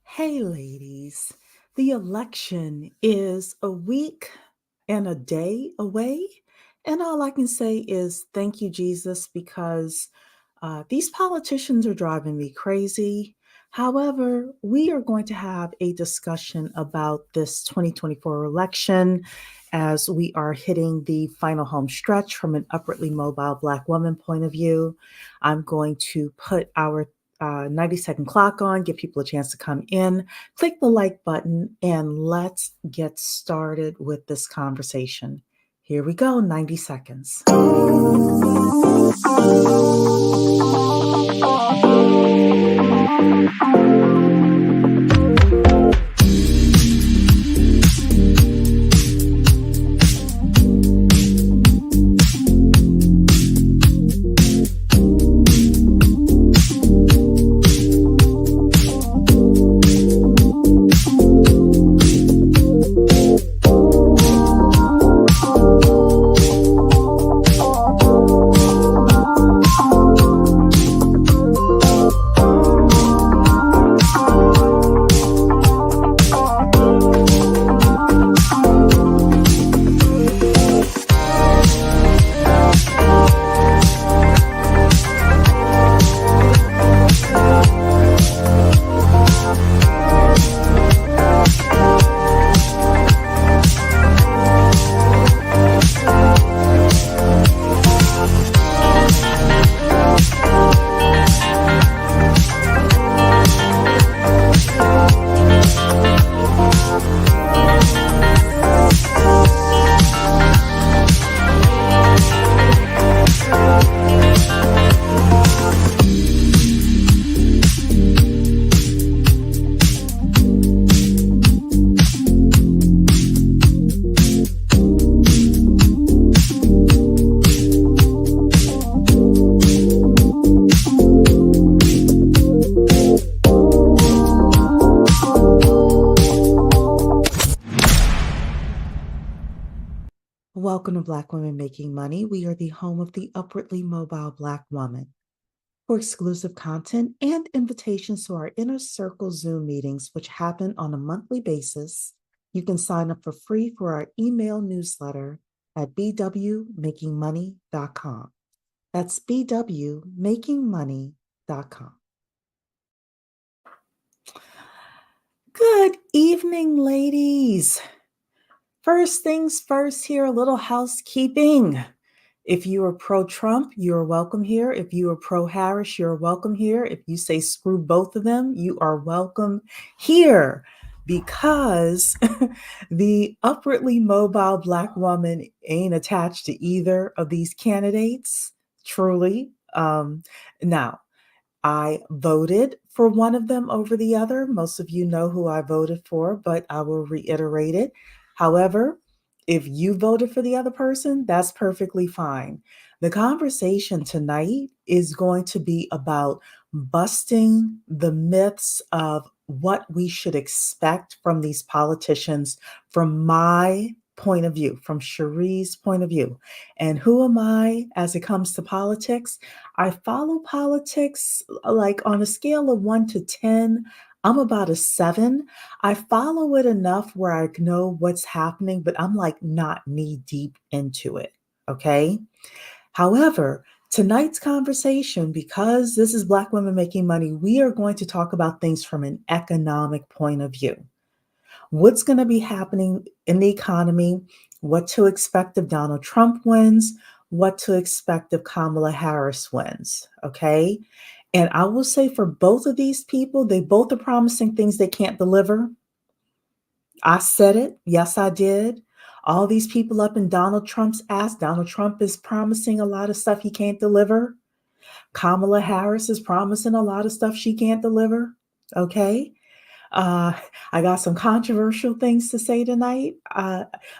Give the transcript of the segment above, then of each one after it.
Hey, ladies, the election is a week and a day away. And all I can say is thank you, Jesus, because these politicians are driving me crazy. However, we are going to have a discussion about this 2024 election as we are hitting the final home stretch from an upwardly mobile Black woman point of view. I'm going to put our 90-second clock on, give people a chance to come in, click the like button, and let's get started with this conversation. Here we go, 90 seconds. Welcome to Black Women Making Money. We are the home of the upwardly mobile Black woman. For exclusive content and invitations to our Inner Circle Zoom meetings, which happen on a monthly basis, you can sign up for free for our email newsletter at bwmakingmoney.com. That's bwmakingmoney.com. Good evening, ladies. First things first here, a little housekeeping. If you are pro-Trump, you're welcome here. If you are pro-Harris, you're welcome here. If you say screw both of them, you are welcome here, because the upwardly mobile Black woman ain't attached to either of these candidates, truly. Now, I voted for one of them over the other. Most of you know who I voted for, but I will reiterate it. However, if you voted for the other person, that's perfectly fine. The conversation tonight is going to be about busting the myths of what we should expect from these politicians from my point of view, from Cherie's point of view. And who am I as it comes to politics? I follow politics like on a scale of 1 to 10. I'm about a 7. I follow it enough where I know what's happening, but I'm like not knee deep into it. Okay. However, tonight's conversation, because this is Black Women Making Money, we are going to talk about things from an economic point of view. What's going to be happening in the economy, what to expect if Donald Trump wins, what to expect if Kamala Harris wins, okay? And I will say for both of these people, they both are promising things they can't deliver. I said it. Yes, I did. All these people up in Donald Trump's ass, Donald Trump is promising a lot of stuff he can't deliver. Kamala Harris is promising a lot of stuff she can't deliver, okay? I got some controversial things to say tonight.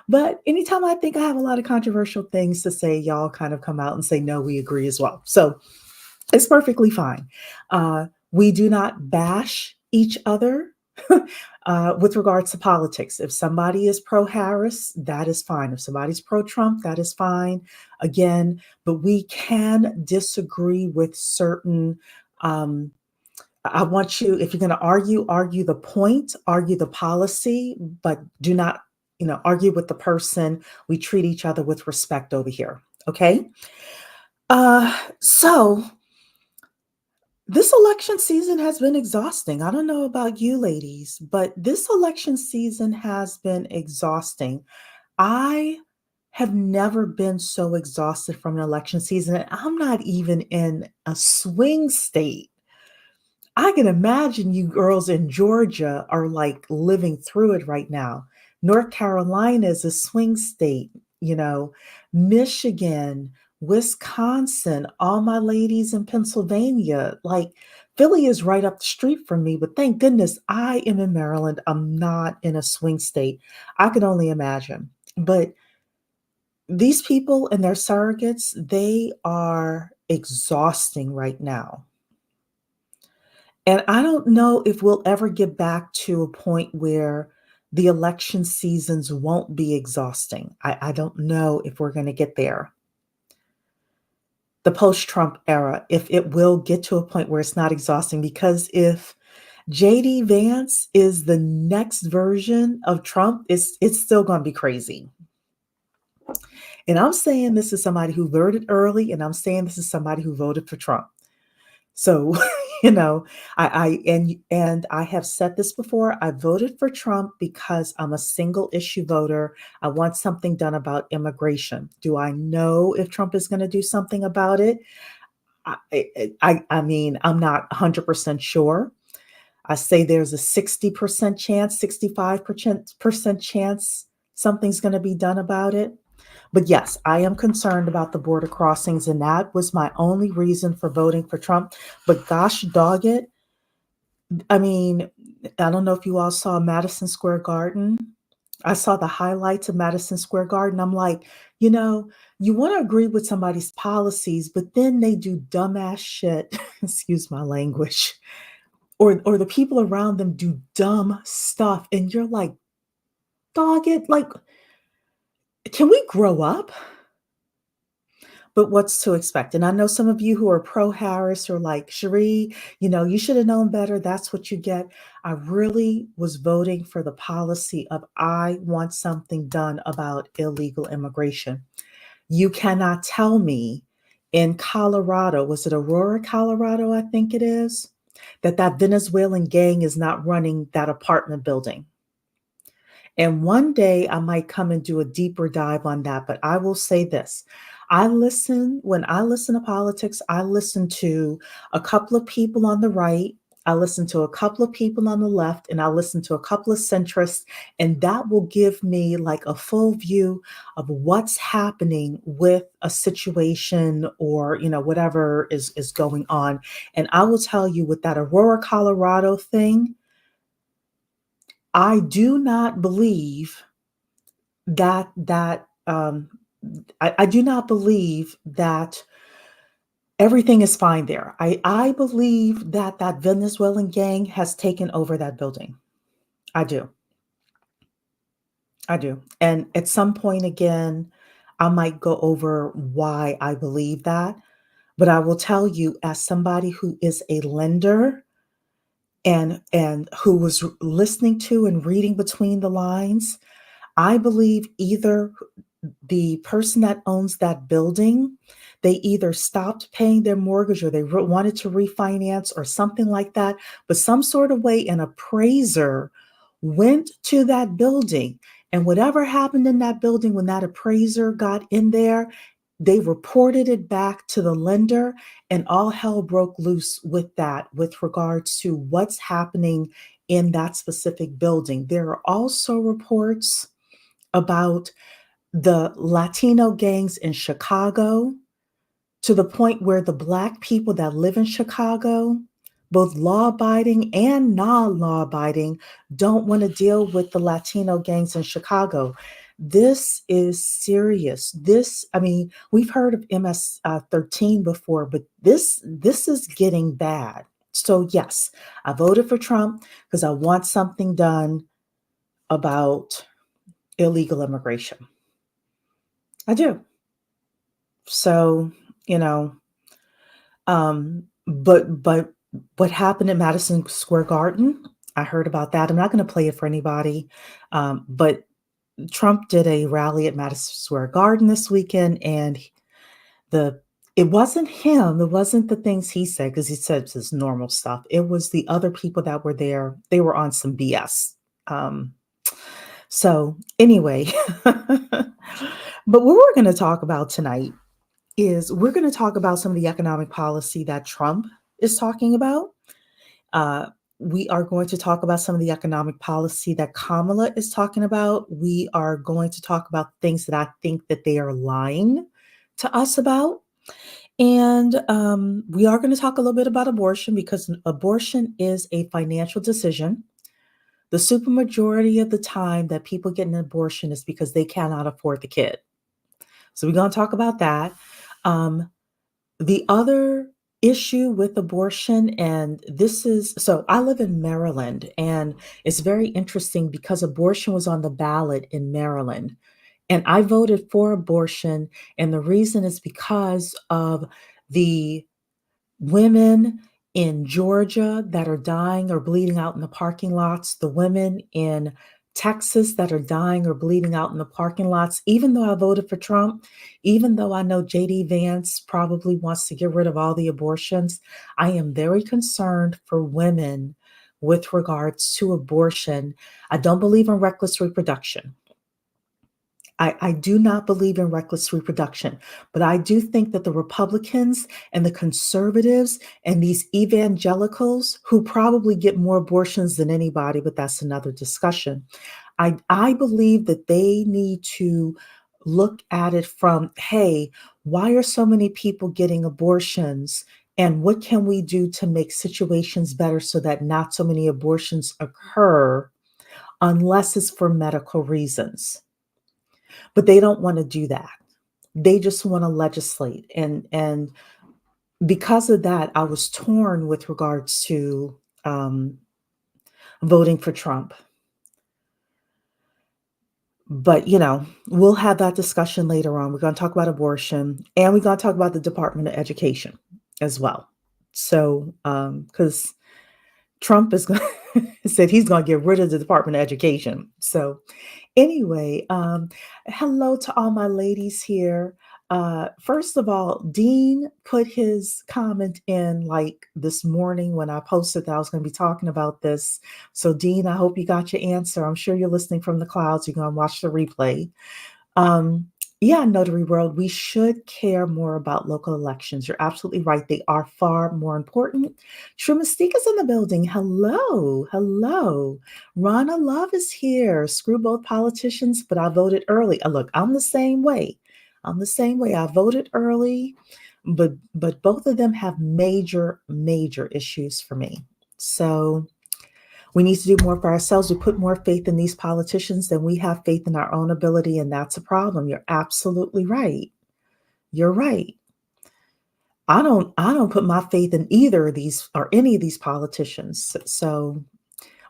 But anytime I think I have a lot of controversial things to say, y'all kind of come out and say, no, we agree as well. So it's perfectly fine. We do not bash each other with regards to politics. If somebody is pro-Harris, that is fine. If somebody's pro-Trump, that is fine. Again, but we can disagree with certain I want you, if you're going to argue the point, argue the policy, but do not, argue with the person. We treat each other with respect over here. Okay. So this election season has been exhausting. I don't know about you ladies, but this election season has been exhausting. I have never been so exhausted from an election season. And I'm not even in a swing state. I can imagine you girls in Georgia are like living through it right now. North Carolina is a swing state, Michigan, Wisconsin, all my ladies in Pennsylvania. Like Philly is right up the street from me, but thank goodness I am in Maryland. I'm not in a swing state. I can only imagine. But these people and their surrogates, they are exhausting right now. And I don't know if we'll ever get back to a point where the election seasons won't be exhausting. I don't know if we're going to get there. The post Trump era, if it will get to a point where it's not exhausting, because if JD Vance is the next version of Trump, it's still going to be crazy. And I'm saying this is somebody who voted early, and I'm saying this is somebody who voted for Trump. So, and I have said this before. I voted for Trump because I'm a single issue voter. I want something done about immigration. Do I know if Trump is going to do something about it? I mean, I'm not 100% sure. I say there's a 60% chance, 65% chance something's going to be done about it. But yes, I am concerned about the border crossings, and that was my only reason for voting for Trump. But gosh dog it. I mean, I don't know if you all saw Madison Square Garden. I saw the highlights of Madison Square Garden. I'm like, you want to agree with somebody's policies, but then they do dumbass shit. Excuse my language. Or the people around them do dumb stuff. And you're like, dog it, like, can we grow up? But what's to expect? And I know some of you who are pro Harris are like, Cherie, you should have known better. That's what you get. I really was voting for the policy of I want something done about illegal immigration. You cannot tell me in Colorado, was it Aurora, Colorado, I think it is, that Venezuelan gang is not running that apartment building. And one day I might come and do a deeper dive on that. But I will say this. When I listen to politics, I listen to a couple of people on the right. I listen to a couple of people on the left, and I listen to a couple of centrists, and that will give me like a full view of what's happening with a situation or, whatever is going on. And I will tell you with that Aurora, Colorado thing, I do not believe that I do not believe that everything is fine there. I believe that Venezuelan gang has taken over that building. I do. I do. And at some point again, I might go over why I believe that. But I will tell you, as somebody who is a lender and who was listening to and reading between the lines, I believe either the person that owns that building, they either stopped paying their mortgage or they wanted to refinance or something like that. But some sort of way, an appraiser went to that building. And whatever happened in that building when that appraiser got in there, they reported it back to the lender, and all hell broke loose with that, with regards to what's happening in that specific building. There are also reports about the Latino gangs in Chicago, to the point where the Black people that live in Chicago, both law abiding and non law abiding, don't want to deal with the Latino gangs in Chicago. This is serious. I mean, we've heard of MS 13 before, but this is getting bad. So, yes, I voted for Trump because I want something done about illegal immigration. I do. So, you know, but what happened at Madison Square Garden. I heard about that. I'm not going to play it for anybody, but Trump did a rally at Madison Square Garden this weekend, and the it wasn't him. It wasn't the things he said because he said his normal stuff. It was the other people that were there. They were on some BS. Um, so anyway, but what we're going to talk about tonight is we're going to talk about some of the economic policy that Trump is talking about. Uh, we are going to talk about some of the economic policy that Kamala is talking about. We are going to talk about things that I think that they are lying to us about. And we are going to talk a little bit about abortion because abortion is a financial decision. The supermajority of the time that people get an abortion is because they cannot afford the kid. So we're going to talk about that. Um, the other issue with abortion, and this is so I live in Maryland, and it's very interesting because abortion was on the ballot in Maryland. And I voted for abortion. And the reason is because of the women in Georgia that are dying or bleeding out in the parking lots, the women in Texas that are dying or bleeding out in the parking lots. Even though I voted for Trump, even though I know JD Vance probably wants to get rid of all the abortions, I am very concerned for women with regards to abortion. I don't believe in reckless reproduction. I do not believe in reckless reproduction, but I do think that the Republicans and the conservatives and these evangelicals who probably get more abortions than anybody, but that's another discussion. I believe that they need to look at it from, hey, why are so many people getting abortions? And what can we do to make situations better so that not so many abortions occur unless it's for medical reasons? But they don't want to do that. They just want to legislate. And because of that, I was torn with regards to voting for Trump. But, we'll have that discussion later on. We're going to talk about abortion and we're going to talk about the Department of Education as well. So, because Trump is going said he's going to get rid of the Department of Education. So, anyway, hello to all my ladies here. First of all, Dean put his comment in like this morning when I posted that I was going to be talking about this. So, Dean, I hope you got your answer. I'm sure you're listening from the clouds. You're going to watch the replay. Yeah, Notary World, we should care more about local elections. You're absolutely right. They are far more important. True Mystique is in the building. Hello. Hello. Rana Love is here. Screw both politicians, but I voted early. Look, I'm the same way. I'm the same way. I voted early, but both of them have major, major issues for me. So we need to do more for ourselves. We put more faith in these politicians than we have faith in our own ability, and that's a problem. You're absolutely right. You're right. I don't put my faith in either of these or any of these politicians. So,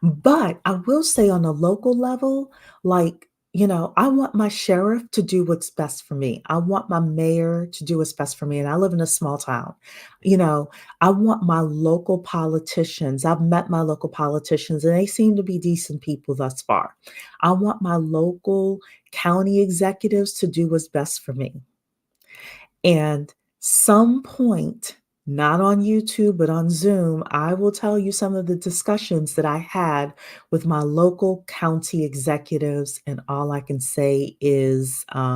but I will say on a local level, like, I want my sheriff to do what's best for me. I want my mayor to do what's best for me. And I live in a small town. You know, I want my local politicians. I've met my local politicians and they seem to be decent people thus far. I want my local county executives to do what's best for me. And some point, not on YouTube, but on Zoom, I will tell you some of the discussions that I had with my local county executives. And all I can say is how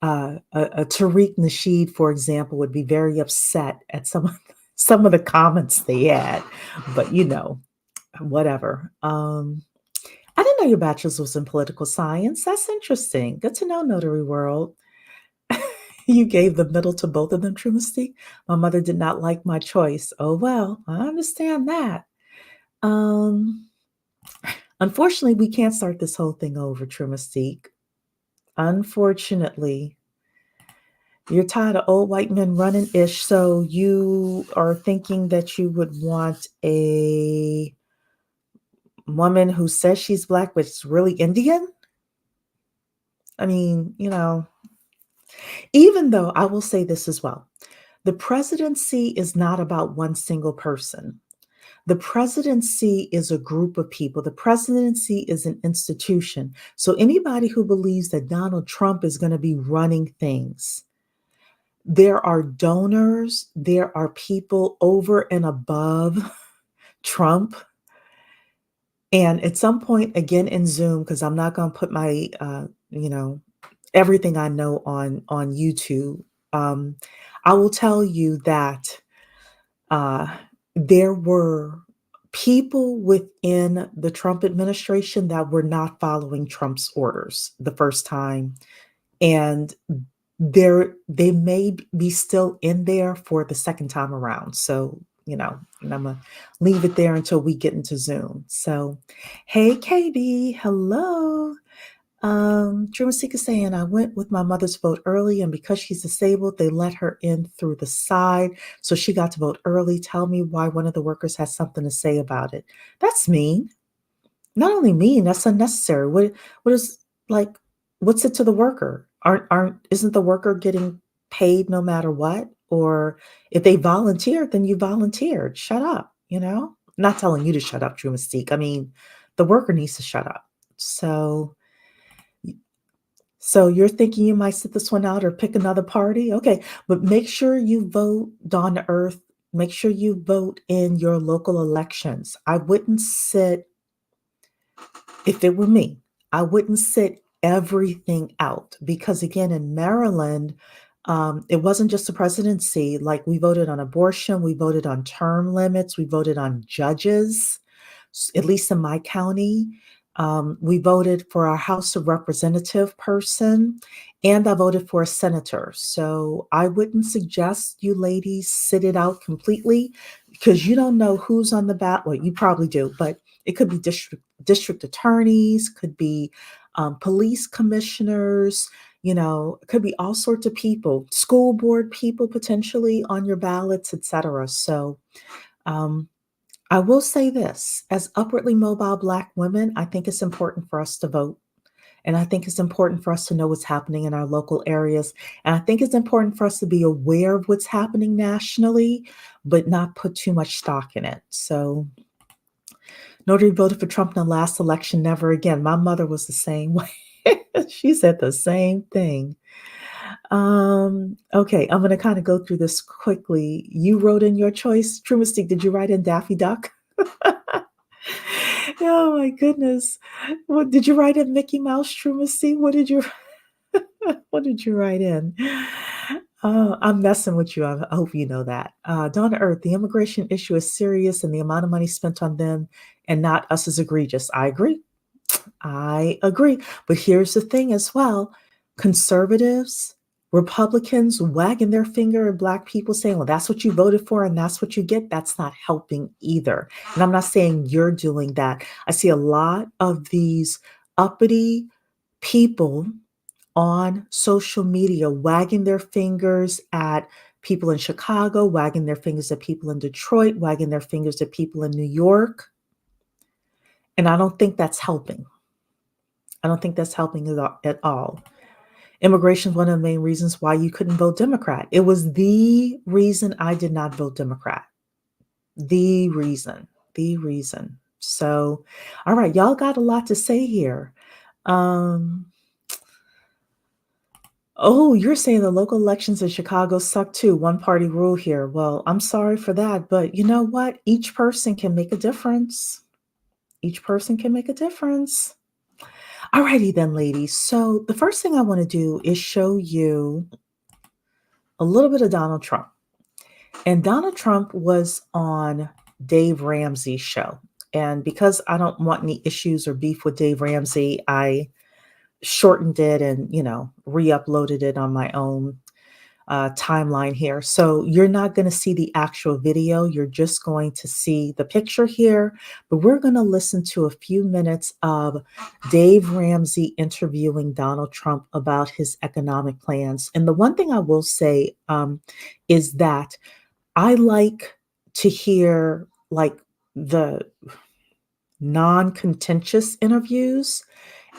a Tariq Nasheed, for example, would be very upset at some of the comments they had. But whatever. I didn't know your bachelor's was in political science. That's interesting. Good to know, Notary World. You gave the middle to both of them, True Mystique. My mother did not like my choice. Oh, well, I understand that. Um, Unfortunately, we can't start this whole thing over, True Mystique. Unfortunately, you're tired of old white men running ish, so you are thinking that you would want a woman who says she's Black, but is really Indian? I mean, even though I will say this as well. The presidency is not about one single person. The presidency is a group of people. The presidency is an institution. So anybody who believes that Donald Trump is going to be running things, there are donors, there are people over and above Trump. And at some point, again in Zoom, because I'm not going to put my, everything I know on YouTube. Um, I will tell you that uh, there were people within the Trump administration that were not following Trump's orders the first time, and they may be still in there for the second time around. So, and I'm gonna leave it there until we get into Zoom. So, hey, Katie, hello. Dream Seeker saying, I went with my mother's vote early, and because she's disabled, they let her in through the side. So she got to vote early. Tell me why one of the workers has something to say about it. That's mean. Not only mean, that's unnecessary. What is like, what's it to the worker? Isn't the worker getting paid no matter what? Or if they volunteered, then you volunteered. Shut up, Not telling you to shut up, True Mystique. I mean, the worker needs to shut up. So you're thinking you might sit this one out or pick another party? Okay, but make sure you vote Dawn to Earth. Make sure you vote in your local elections. I wouldn't sit, if it were me, I wouldn't sit everything out because, again, in Maryland, it wasn't just the presidency. Like, we voted on abortion, we voted on term limits, we voted on judges, at least in my county. We voted for our House of Representative person, and I voted for a senator. So I wouldn't suggest you ladies sit it out completely because you don't know who's on the ballot. Well, you probably do, but it could be district attorneys, could be police commissioners, it could be all sorts of people, school board people potentially on your ballots, etc. So I will say this, as upwardly mobile Black women, I think it's important for us to vote. And I think it's important for us to know what's happening in our local areas. And I think it's important for us to be aware of what's happening nationally, but not put too much stock in it. So nobody voted for Trump in the last election, never again. My mother was the same way. She said the same thing. Okay, I'm going to kind of go through this quickly. You wrote in your choice. True Mystique, did you write in Daffy Duck? Oh my goodness. What did you write in Mickey Mouse, True Mystique? What did you write in? I'm messing with you. I hope you know that. Dawn to Earth, the immigration issue is serious and the amount of money spent on them and not us is egregious. I agree. But here's the thing as well. Conservatives, Republicans wagging their finger at Black people saying, well, that's what you voted for and that's what you get. That's not helping either. And I'm not saying you're doing that. I see a lot of these uppity people on social media wagging their fingers at people in Chicago, wagging their fingers at people in Detroit, wagging their fingers at people in New York. And I don't think that's helping. I don't think that's helping at all. Immigration is one of the main reasons why you couldn't vote Democrat. It was the reason I did not vote Democrat. The reason. So, all right, y'all got a lot to say here. Oh, you're saying the local elections in Chicago suck too. One party rule here. Well, I'm sorry for that, but you know what? Each person can make a difference. Each person can make a difference. Alrighty then, ladies. So the first thing I want to do is show you a little bit of Donald Trump. And Donald Trump was on Dave Ramsey's show. And because I don't want any issues or beef with Dave Ramsey, I shortened it and, re-uploaded it on my own timeline here. So you're not going to see the actual video. You're just going to see the picture here, but we're going to listen to a few minutes of Dave Ramsey interviewing Donald Trump about his economic plans. And the one thing I will say is that I like to hear like the non-contentious interviews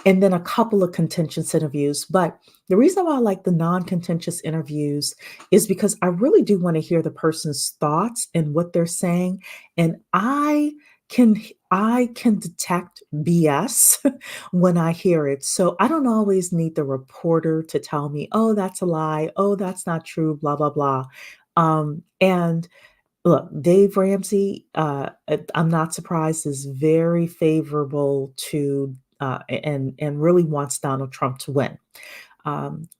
and then a couple of contentious interviews. But the reason why I like the non-contentious interviews is because I really do want to hear the person's thoughts and what they're saying. And can I can detect BS when I hear it. So I don't always need the reporter to tell me, oh, that's a lie. Oh, that's not true, blah, blah, blah. And look, Dave Ramsey, I'm not surprised, is very favorable to and really wants Donald Trump to win.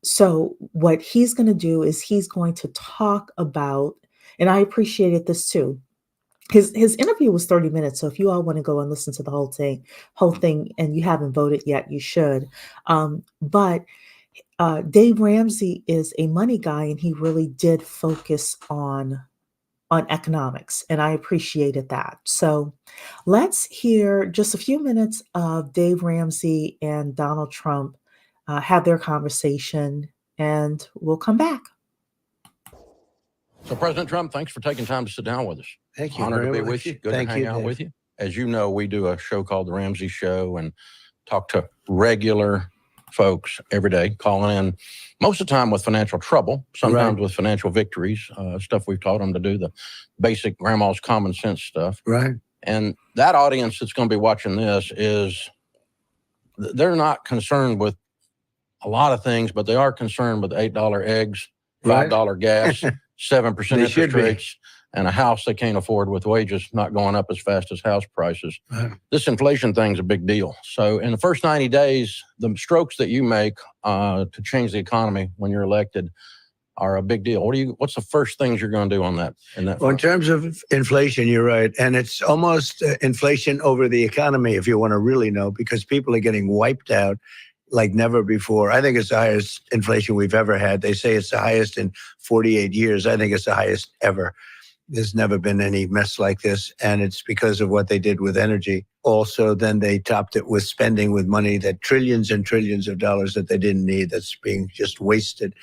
So what he's going to do is he's going to talk about, and I appreciated this too. His interview was 30 minutes, so if you all want to go and listen to the whole thing, and you haven't voted yet, you should. But Dave Ramsey is a money guy, and he really did focus on economics, and I appreciated that. So let's hear just a few minutes of Dave Ramsey and Donald Trump have their conversation, and we'll come back. So, President Trump, thanks for taking time to sit down with us. Thank you. Honored to be much. with you. Good Thank to hang you, out Dave. with you. As you know, we do a show called The Ramsey Show and talk to regular folks every day, calling in most of the time with financial trouble, sometimes with financial victories, stuff we've taught them to do, the basic grandma's common sense stuff. Right. And that audience that's going to be watching this they're not concerned with a lot of things, but they are concerned with $8 eggs, $5 gas, 7% interest rates, and a house they can't afford with wages not going up as fast as house prices. Right. This inflation thing's a big deal. So in the first 90 days, the strokes that you make to change the economy when you're elected are a big deal. What's the first things you're going to do on that? Well, in terms of inflation, you're right. And it's almost inflation over the economy, if you want to really know, because people are getting wiped out like never before. I think it's the highest inflation we've ever had. They say it's the highest in 48 years. I think it's the highest ever. There's never been any mess like this. And it's because of what they did with energy. Also, then they topped it with spending with money, that trillions and trillions of dollars that they didn't need, that's being just wasted.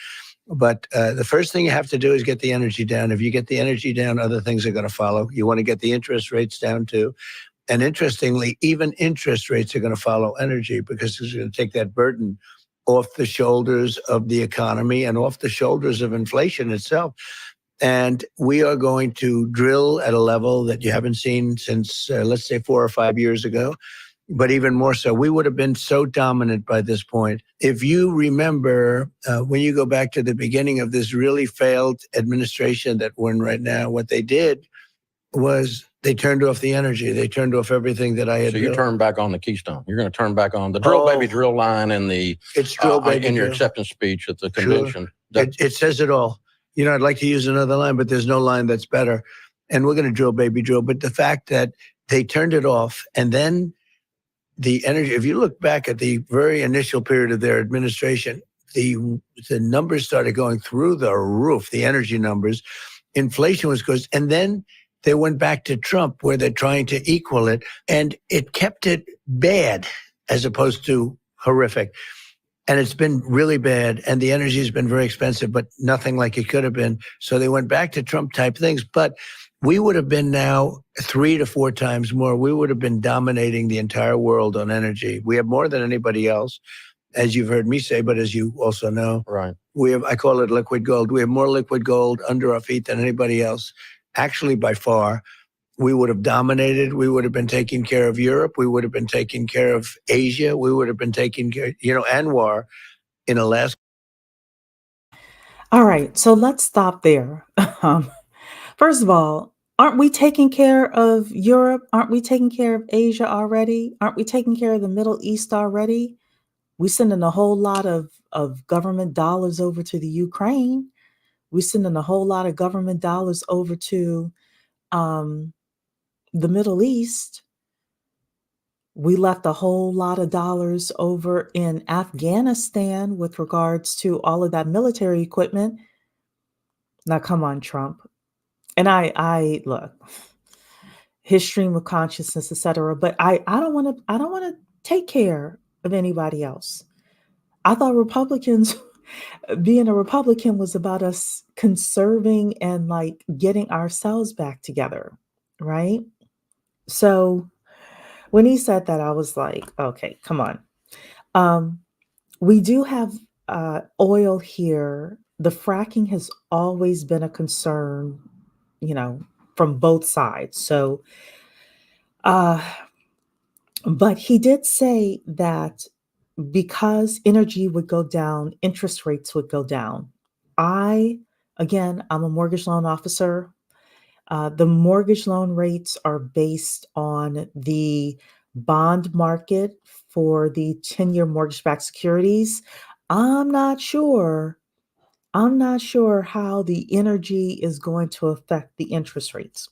But the first thing you have to do is get the energy down. If you get the energy down, other things are going to follow. You want to get the interest rates down too. And interestingly, even interest rates are going to follow energy, because it's going to take that burden off the shoulders of the economy and off the shoulders of inflation itself. And we are going to drill at a level that you haven't seen since, let's say, 4 or 5 years ago. But even more so, we would have been so dominant by this point. If you remember, when you go back to the beginning of this really failed administration that we're in right now, what they did was they turned off the energy. They turned off everything that I had. So you turned back on the Keystone. You're going to turn back on the drill, baby, drill line and it's drill, baby, in your acceptance speech at the convention. Sure. It says it all. You know, I'd like to use another line, but there's no line that's better. And we're going to drill, baby, drill. But the fact that they turned it off, and then the energy, if you look back at the very initial period of their administration, the numbers started going through the roof, the energy numbers. Inflation was good. And then they went back to Trump, where they're trying to equal it. And it kept it bad as opposed to horrific. And it's been really bad. And the energy has been very expensive, but nothing like it could have been. So they went back to Trump type things. But we would have been now 3 to 4 times more. We would have been dominating the entire world on energy. We have more than anybody else, as you've heard me say, but as you also know. Right. I call it liquid gold. We have more liquid gold under our feet than anybody else. Actually, by far. We would have dominated. We would have been taking care of Europe. We would have been taking care of Asia. We would have been taking care, Anwar in Alaska. All right, so let's stop there. First of all, aren't we taking care of Europe? Aren't we taking care of Asia already? Aren't we taking care of the Middle East already? We sending a whole lot of government dollars over to the Ukraine. We sending a whole lot of government dollars over to the Middle East. We left a whole lot of dollars over in Afghanistan with regards to all of that military equipment. Now, come on, Trump. And I look, his stream of consciousness, etc. But I don't want to take care of anybody else. I thought Republicans, being a Republican was about us conserving and like getting ourselves back together, right? So when he said that, I was like, okay, come on. We do have oil here. The fracking has always been a concern, you know, from both sides. So, uh, but he did say that because energy would go down, interest rates would go down. I'm a mortgage loan officer. The mortgage loan rates are based on the bond market for the 10-year mortgage-backed securities. I'm not sure. I'm not sure how the energy is going to affect the interest rates.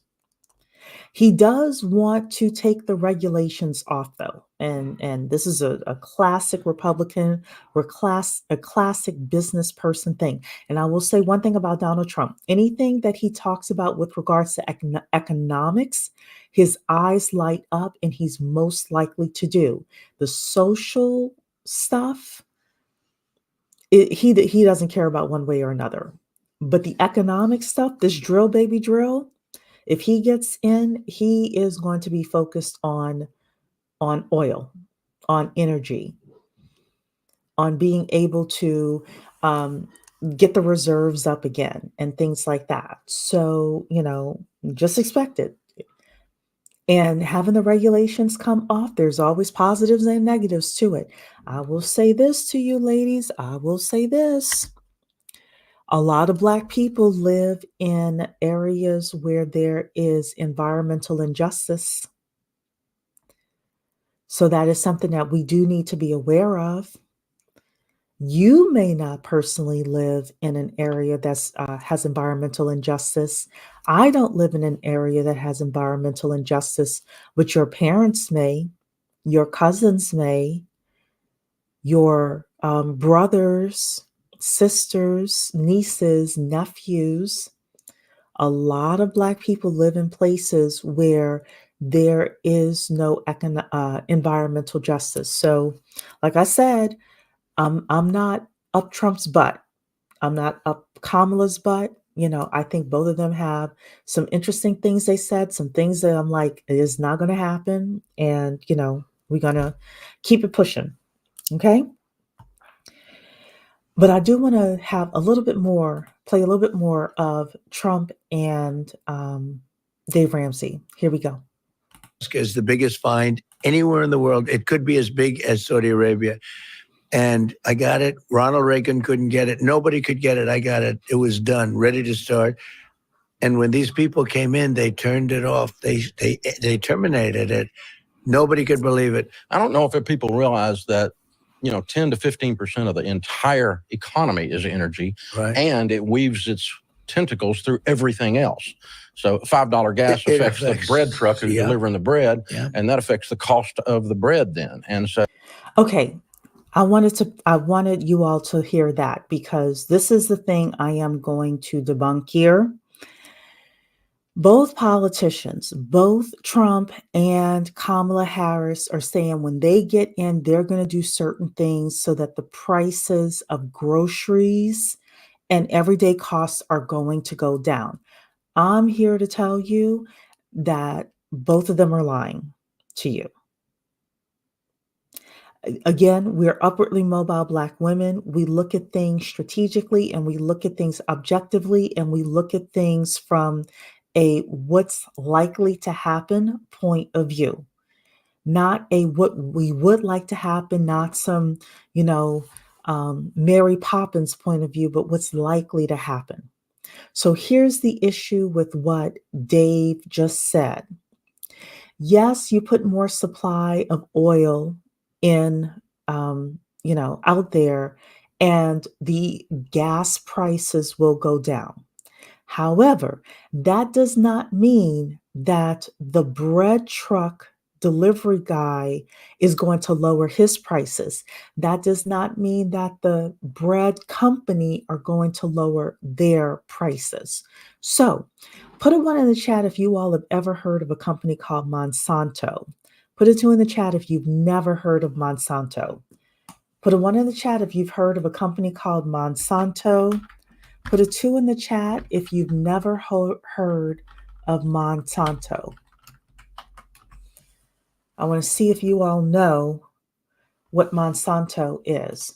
He does want to take the regulations off, though, and this is a classic Republican or a classic business person thing. And I will say one thing about Donald Trump: anything that he talks about with regards to economics, his eyes light up, and he's most likely to do the social stuff. He doesn't care about one way or another, but the economic stuff, this drill baby drill. If he gets in, he is going to be focused on oil, on energy, on being able to get the reserves up again and things like that. So, just expect it. And having the regulations come off, there's always positives and negatives to it. I will say this to you, ladies. I will say this. A lot of Black people live in areas where there is environmental injustice. So that is something that we do need to be aware of. You may not personally live in an area that has environmental injustice. I don't live in an area that has environmental injustice, but your parents may, your cousins may, your brothers, sisters, nieces, nephews. A lot of Black people live in places where there is no environmental justice. So, like I said, I'm not up Trump's butt. I'm not up Kamala's butt. I think both of them have some interesting things they said, some things that I'm like, it is not going to happen. And, we're going to keep it pushing. Okay. But I do want to play a little bit more of Trump and Dave Ramsey. Here we go. Is the biggest find anywhere in the world. It could be as big as Saudi Arabia. And I got it. Ronald Reagan couldn't get it. Nobody could get it. I got it. It was done, ready to start. And when these people came in, they turned it off. They terminated it. Nobody could believe it. I don't know if people realize that 10 to 15% of the entire economy is energy, right? And it weaves its tentacles through everything else. So $5 gas affects the bread truck who's delivering the bread, and that affects the cost of the bread then. And so, okay, I wanted you all to hear that, because this is the thing I am going to debunk here. Both politicians, both Trump and Kamala Harris, are saying when they get in, they're going to do certain things so that the prices of groceries and everyday costs are going to go down. I'm here to tell you that both of them are lying to you. Again, we're upwardly mobile Black women. We look at things strategically, and we look at things objectively, and we look at things from a what's likely to happen point of view, not a what we would like to happen, not some, Mary Poppins point of view, but what's likely to happen. So here's the issue with what Dave just said. Yes, you put more supply of oil in, out there, and the gas prices will go down. However, that does not mean that the bread truck delivery guy is going to lower his prices. That does not mean that the bread company are going to lower their prices. So put a 1 in the chat if you all have ever heard of a company called Monsanto. Put a 2 in the chat if you've never heard of Monsanto. Put a 1 in the chat if you've heard of a company called Monsanto. Put a 2 in the chat if you've never heard of Monsanto. I want to see if you all know what Monsanto is?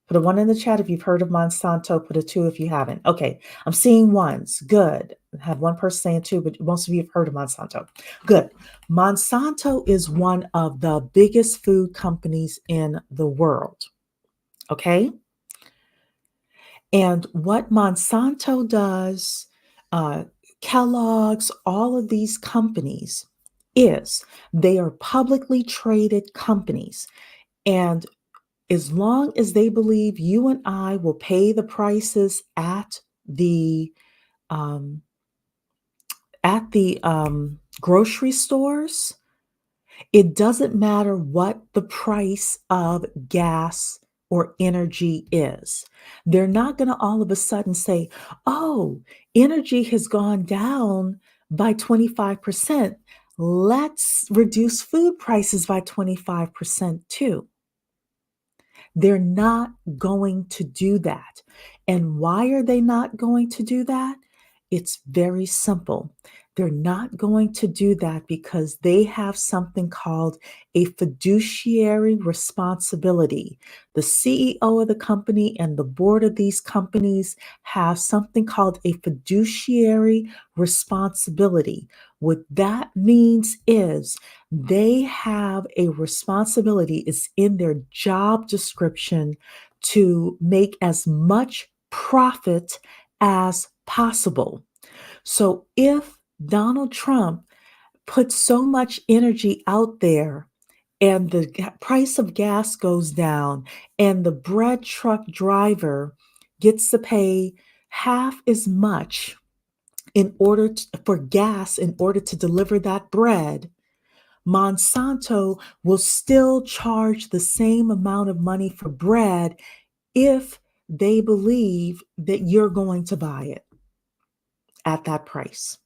Put a 1 in the chat if you've heard of Monsanto. Put a 2 if you haven't. Okay, I'm seeing ones. Good. I have one person saying 2, but most of you have heard of Monsanto. Good. Monsanto is one of the biggest food companies in the world. Okay? And what Monsanto does, Kellogg's, all of these companies, is they are publicly traded companies. And as long as they believe you and I will pay the prices the um, at the grocery stores, it doesn't matter what the price of gas or energy is. They're not going to all of a sudden say, "Oh, energy has gone down by 25%. Let's reduce food prices by 25% too." They're not going to do that. And why are they not going to do that? It's very simple. They're not going to do that because they have something called a fiduciary responsibility. The CEO of the company and the board of these companies have something called a fiduciary responsibility. What that means is they have a responsibility, it's in their job description to make as much profit as possible. So if Donald Trump puts so much energy out there and the price of gas goes down and the bread truck driver gets to pay half as much for gas in order to deliver that bread, Monsanto will still charge the same amount of money for bread if they believe that you're going to buy it at that price.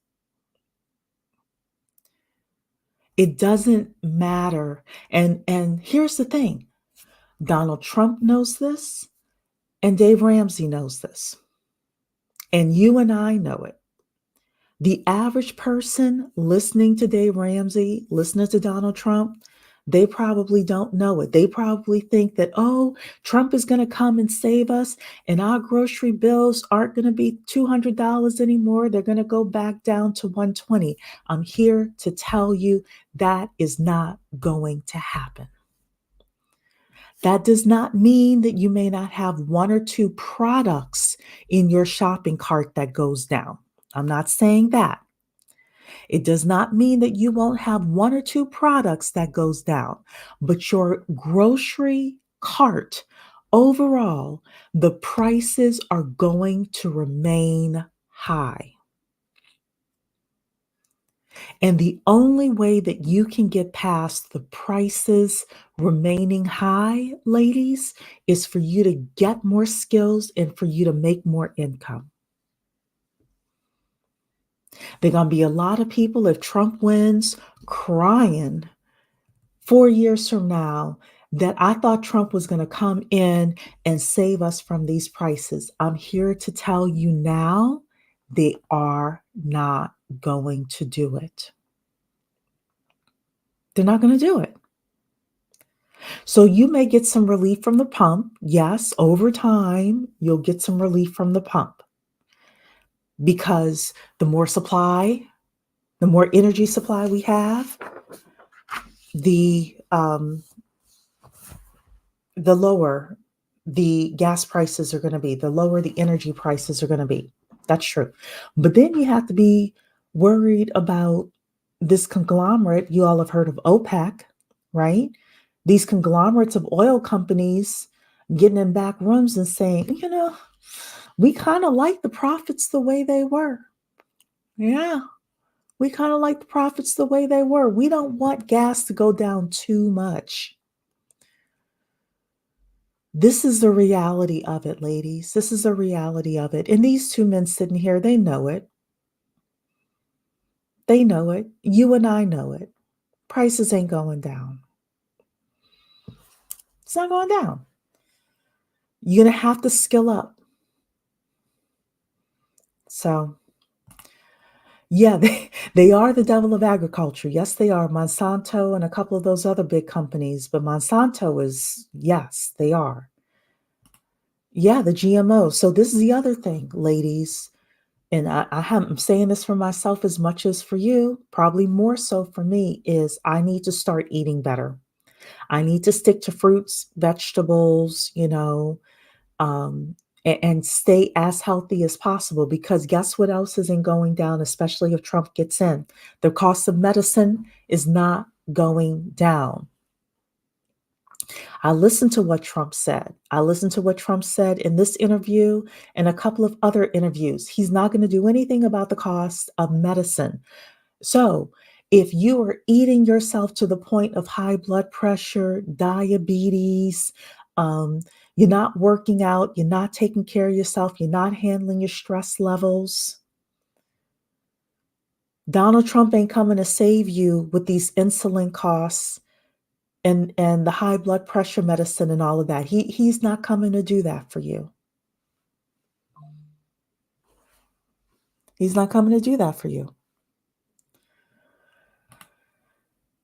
It doesn't matter. And here's the thing. Donald Trump knows this, and Dave Ramsey knows this. And you and I know it. The average person listening to Dave Ramsey, listening to Donald Trump, they probably don't know it. They probably think that, oh, Trump is going to come and save us, and our grocery bills aren't going to be $200 anymore. They're going to go back down to $120. I'm here to tell you that is not going to happen. That does not mean that you may not have 1 or 2 products in your shopping cart that goes down. I'm not saying that. It does not mean that you won't have 1 or 2 products that goes down, but your grocery cart, overall, the prices are going to remain high. And the only way that you can get past the prices remaining high, ladies, is for you to get more skills and for you to make more income. There are going to be a lot of people, if Trump wins, crying 4 years from now that I thought Trump was going to come in and save us from these prices. I'm here to tell you now, they are not going to do it. They're not going to do it. So you may get some relief from the pump. Yes, over time, you'll get some relief from the pump because the more supply, the more energy supply we have, the lower the gas prices are going to be, the lower the energy prices are going to be. That's true. But then you have to be worried about this conglomerate. You all have heard of OPEC, right? These conglomerates of oil companies getting in back rooms and saying, we kind of like the profits the way they were. Yeah, we kind of like the profits the way they were. We don't want gas to go down too much. This is the reality of it, ladies. This is the reality of it. And these 2 men sitting here, they know it. They know it. You and I know it. Prices ain't going down. It's not going down. You're going to have to skill up. So Yeah, they are the devil of agriculture. Yes, they are. Monsanto and a couple of those other big companies, but Monsanto is, yes, they are. Yeah, the GMO. So this is the other thing, ladies. And I'm saying this for myself as much as for you, probably more so for me, is I need to start eating better. I need to stick to fruits, vegetables, and stay as healthy as possible because guess what else isn't going down, especially if Trump gets in? The cost of medicine is not going down. I listened to what Trump said. I listened to what Trump said in this interview and a couple of other interviews. He's not going to do anything about the cost of medicine. So, if you are eating yourself to the point of high blood pressure, diabetes, um, you're not working out, you're not taking care of yourself, you're not handling your stress levels, Donald Trump ain't coming to save you with these insulin costs and the high blood pressure medicine and all of that. He's not coming to do that for you. He's not coming to do that for you.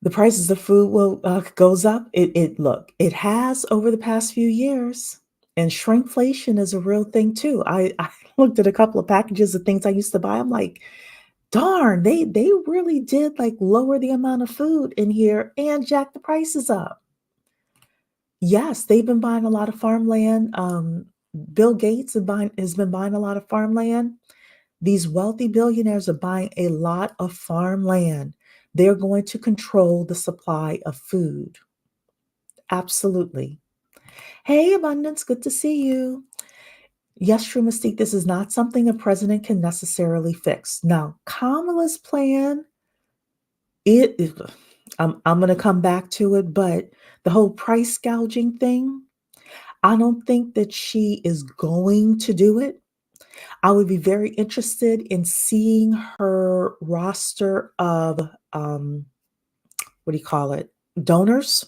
The prices of food will goes up. It has over the past few years, and shrinkflation is a real thing too. I looked at a couple of packages of things I used to buy. I'm like, darn, they really did like lower the amount of food in here and jack the prices up. Yes, they've been buying a lot of farmland. Bill Gates has been buying a lot of farmland. These wealthy billionaires are buying a lot of farmland. They're going to control the supply of food. Absolutely. Hey, Abundance, good to see you. Yes, True Mystique, this is not something a president can necessarily fix. Now, Kamala's plan, I'm going to come back to it, but the whole price gouging thing, I don't think that she is going to do it. I would be very interested in seeing her roster of what do you call it? Donors.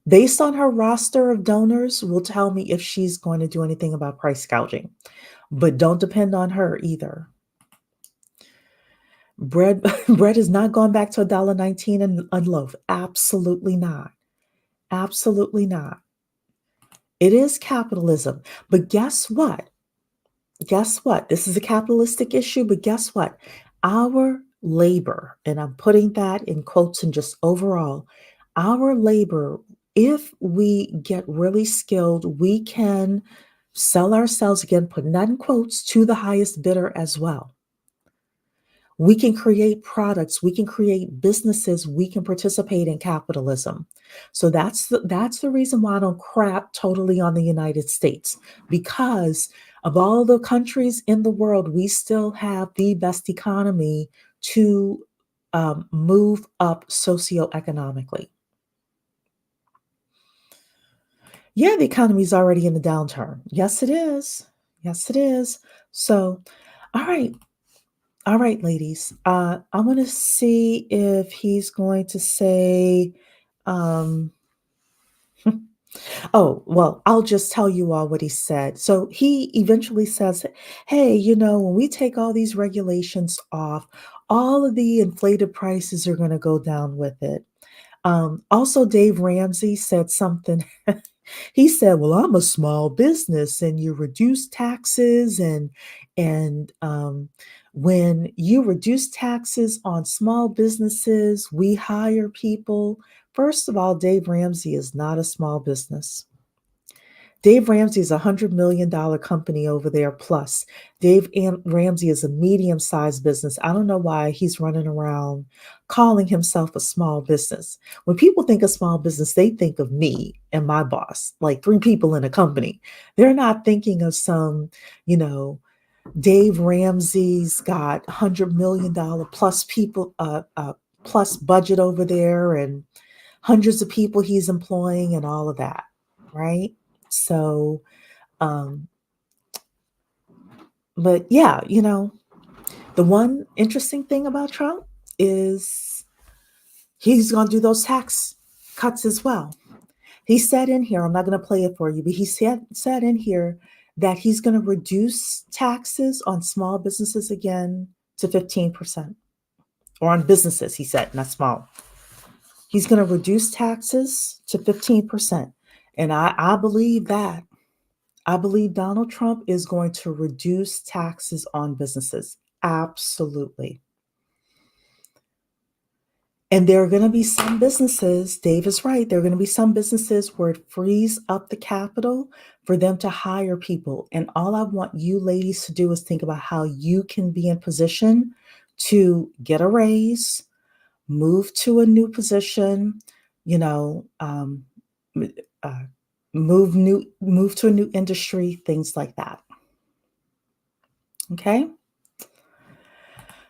Based on her roster of donors, will tell me if she's going to do anything about price gouging. But don't depend on her either. Bread is not going back to $1.19 a loaf. Absolutely not. Absolutely not. It is capitalism. But guess what? Guess what? This is a capitalistic issue, but guess what? Our labor, and I'm putting that in quotes and just overall, our labor, if we get really skilled, we can sell ourselves, again, putting that in quotes, to the highest bidder as well. We can create products, we can create businesses, we can participate in capitalism. So that's the reason why I don't crap totally on the United States, because of all the countries in the world, we still have the best economy to move up socioeconomically. Yeah, the economy is already in the downturn. Yes, it is. Yes, it is. So, all right. All right, ladies. I want to see if he's going to say, um, oh, well, I'll just tell you all what he said. So he eventually says, hey, when we take all these regulations off, all of the inflated prices are going to go down with it. Also, Dave Ramsey said something. He said, well, I'm a small business and you reduce taxes and when you reduce taxes on small businesses, we hire people. First of all, Dave Ramsey is not a small business. Dave Ramsey is a $100 million company over there. Plus, Ramsey is a medium-sized business. I don't know why he's running around calling himself a small business. When people think of small business, they think of me and my boss, like 3 people in a company. They're not thinking of some, Dave Ramsey's got $100 million plus people, plus budget over there and hundreds of people he's employing and all of that, right? So, um, but yeah, the one interesting thing about Trump is he's going to do those tax cuts as well. He said in here, I'm not going to play it for you, but he said in here that he's going to reduce taxes on small businesses again to 15%. Or on businesses, he said, not small. He's going to reduce taxes to 15%. And I believe that. I believe Donald Trump is going to reduce taxes on businesses. Absolutely. And there are going to be some businesses, Dave is right, there are going to be some businesses where it frees up the capital for them to hire people. And all I want you ladies to do is think about how you can be in position to get a raise, move to a new position, move to a new industry, things like that. Okay?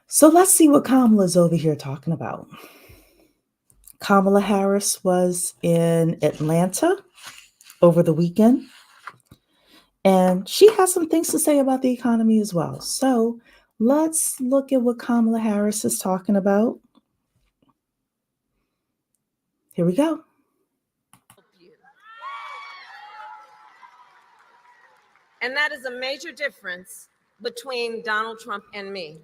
So let's see what Kamala's over here talking about. Kamala Harris was in Atlanta over the weekend, and she has some things to say about the economy as well. So let's look at what Kamala Harris is talking about. Here we go. And that is a major difference between Donald Trump and me,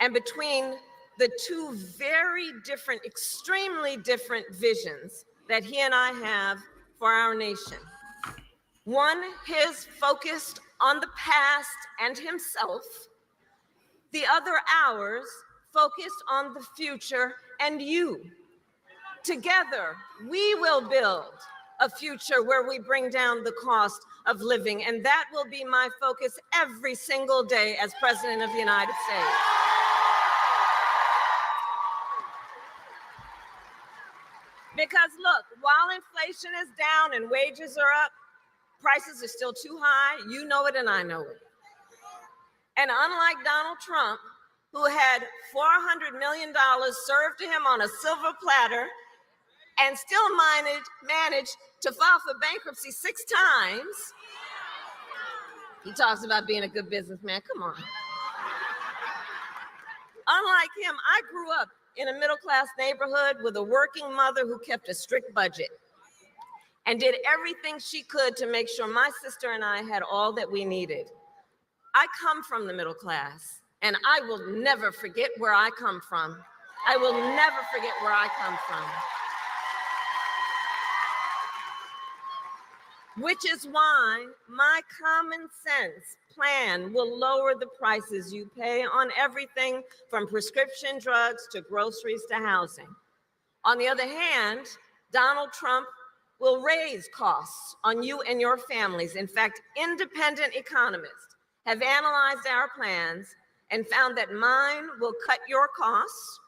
and between the two very different, extremely different visions that he and I have for our nation. One, his focused on the past and himself. The other, ours, focused on the future and you. Together, we will build a future where we bring down the cost of living, and that will be my focus every single day as President of the United States. Because look, while inflation is down and wages are up, prices are still too high. You know it and I know it. And unlike Donald Trump, who had $400 million served to him on a silver platter and still managed to file for bankruptcy 6 times, he talks about being a good businessman. Come on. Unlike him, I grew up in a middle-class neighborhood with a working mother who kept a strict budget and did everything she could to make sure my sister and I had all that we needed. I come from the middle class, and I will never forget where I come from. I will never forget where I come from. Which is why my common sense plan will lower the prices you pay on everything from prescription drugs to groceries to housing. On the other hand, Donald Trump will raise costs on you and your families. In fact, independent economists have analyzed our plans and found that mine will cut your costs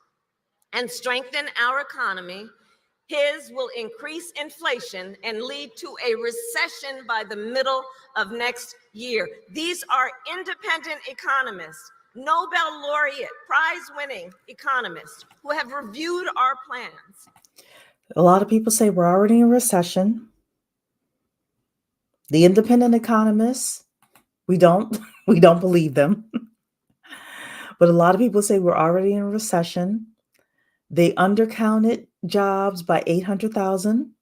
and strengthen our economy. His will increase inflation and lead to a recession by the middle of next year. These are independent economists, Nobel laureate, prize-winning economists who have reviewed our plans. A lot of people say we're already in a recession. The independent economists, we don't believe them. But a lot of people say we're already in a recession. They undercounted jobs by 800,000.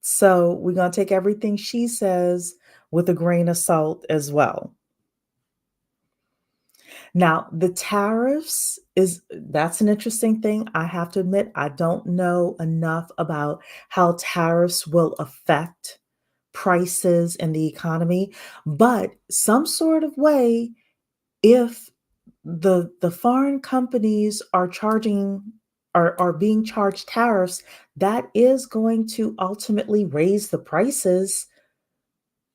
So we're going to take everything she says with a grain of salt as well. Now, the tariffs that's an interesting thing. I have to admit, I don't know enough about how tariffs will affect prices in the economy, but some sort of way, if the foreign companies are being charged tariffs, that is going to ultimately raise the prices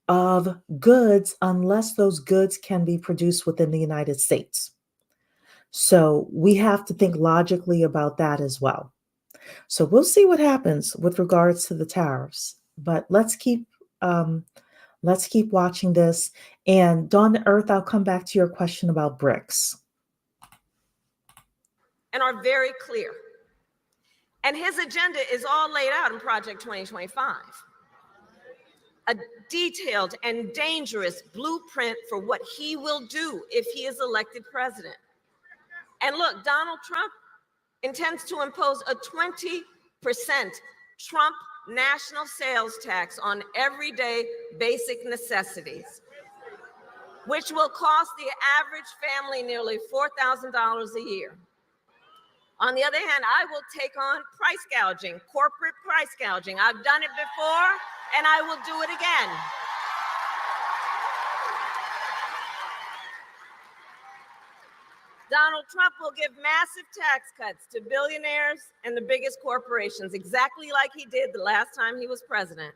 of goods unless those goods can be produced within the United States. So we have to think logically about that as well. So we'll see what happens with regards to the tariffs, but let's keep watching this. And Dawn to Earth, I'll come back to your question about BRICS. And are very clear. And his agenda is all laid out in Project 2025. A detailed and dangerous blueprint for what he will do if he is elected president. And look, Donald Trump intends to impose a 20% Trump national sales tax on everyday basic necessities. which will cost the average family nearly $4,000 a year. On the other hand, I will take on price gouging, corporate price gouging. I've done it before, and I will do it again. Donald Trump will give massive tax cuts to billionaires and the biggest corporations, exactly like he did the last time he was president.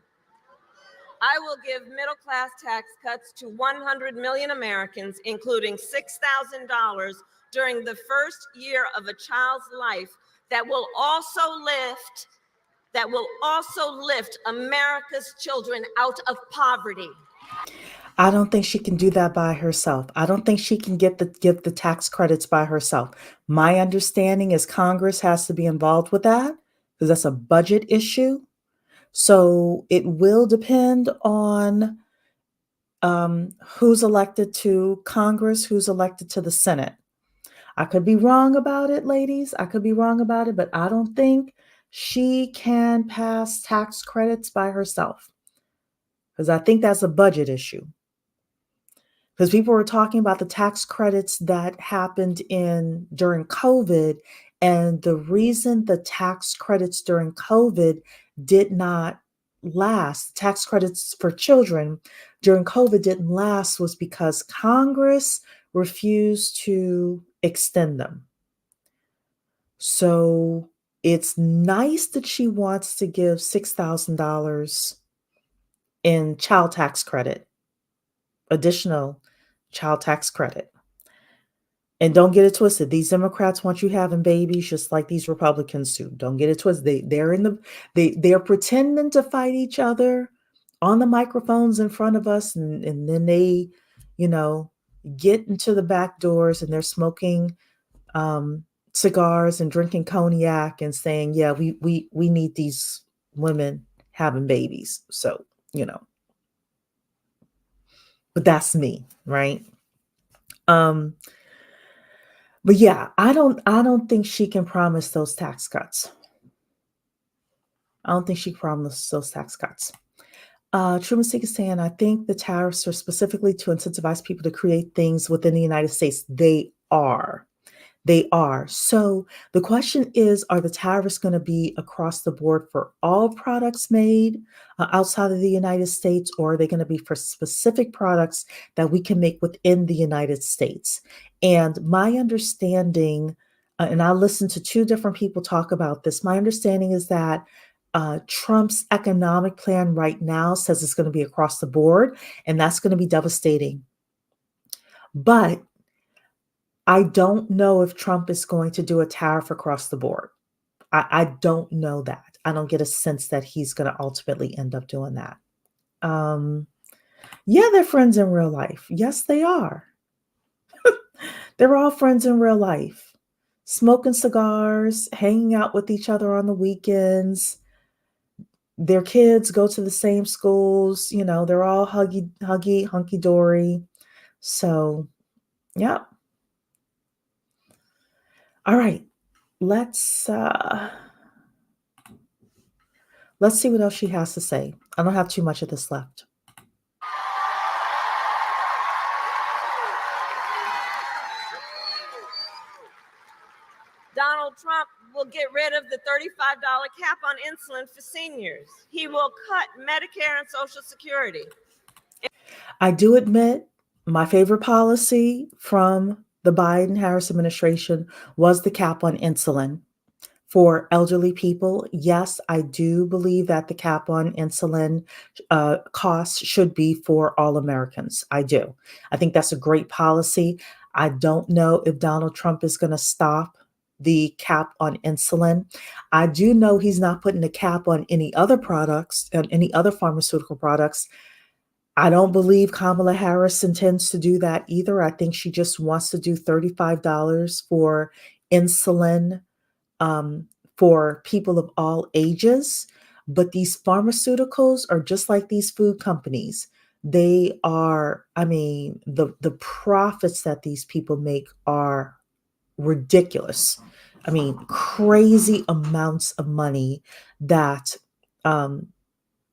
I will give middle-class tax cuts to 100 million Americans, including $6,000 during the first year of a child's life, that will also lift America's children out of poverty. I don't think she can do that by herself. I don't think she can give the tax credits by herself. My understanding is Congress has to be involved with that because that's a budget issue. So it will depend on who's elected to Congress, who's elected to the Senate. I could be wrong about it, ladies. I could be wrong about it, but I don't think she can pass tax credits by herself because I think that's a budget issue. Because people were talking about the tax credits that happened during COVID, and the reason the tax credits during COVID did not last, tax credits for children during COVID didn't last, was because Congress refused to extend them. So it's nice that she wants to give $6,000 in child tax credit, additional child tax credit. And don't get it twisted. These Democrats want you having babies just like these Republicans do. Don't get it twisted. They're pretending to fight each other on the microphones in front of us, and then they, get into the back doors and they're smoking cigars and drinking cognac and saying, yeah, we need these women having babies. So, but that's me, right? But yeah, I don't think she can promise those tax cuts. I don't think she can promise those tax cuts. Truman Singh is saying, I think the tariffs are specifically to incentivize people to create things within the United States. They are. They are. So the question is, are the tariffs going to be across the board for all products made outside of the United States, or are they going to be for specific products that we can make within the United States? And my understanding, and I listened to two different people talk about this, my understanding is that Trump's economic plan right now says it's going to be across the board, and that's going to be devastating. But I don't know if Trump is going to do a tariff across the board. I don't know that. I don't get a sense that he's going to ultimately end up doing that. Yeah, they're friends in real life. Yes, they are. They're all friends in real life, smoking cigars, hanging out with each other on the weekends. Their kids go to the same schools. They're all hunky-dory. So, yeah. All right, let's see what else she has to say. I don't have too much of this left. Donald Trump will get rid of the $35 cap on insulin for seniors. He will cut Medicare and Social Security. I do admit my favorite policy from the Biden-Harris administration was the cap on insulin for elderly people. Yes, I do believe that the cap on insulin costs should be for all Americans. I do. I think that's a great policy. I don't know if Donald Trump is going to stop the cap on insulin. I do know he's not putting a cap on any other products, any other pharmaceutical products. I don't believe Kamala Harris intends to do that either. I think she just wants to do $35 for insulin for people of all ages. But these pharmaceuticals are just like these food companies. They are, the profits that these people make are ridiculous. Crazy amounts of money that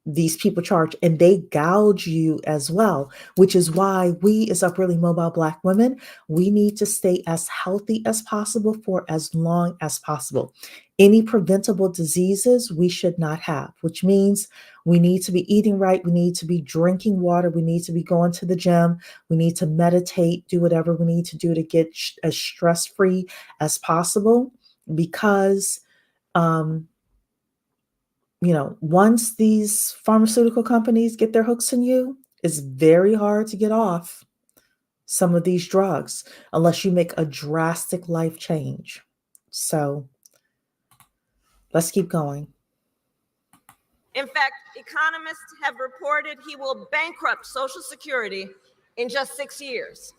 these people charge, and they gouge you as well, which is why we as upwardly mobile Black women, we need to stay as healthy as possible for as long as possible. Any preventable diseases we should not have, which means we need to be eating right, we need to be drinking water, we need to be going to the gym, we need to meditate, do whatever we need to do to get as stress-free as possible, because once these pharmaceutical companies get their hooks in you, it's very hard to get off some of these drugs unless you make a drastic life change. So let's keep going. In fact, economists have reported he will bankrupt Social Security in just 6 years.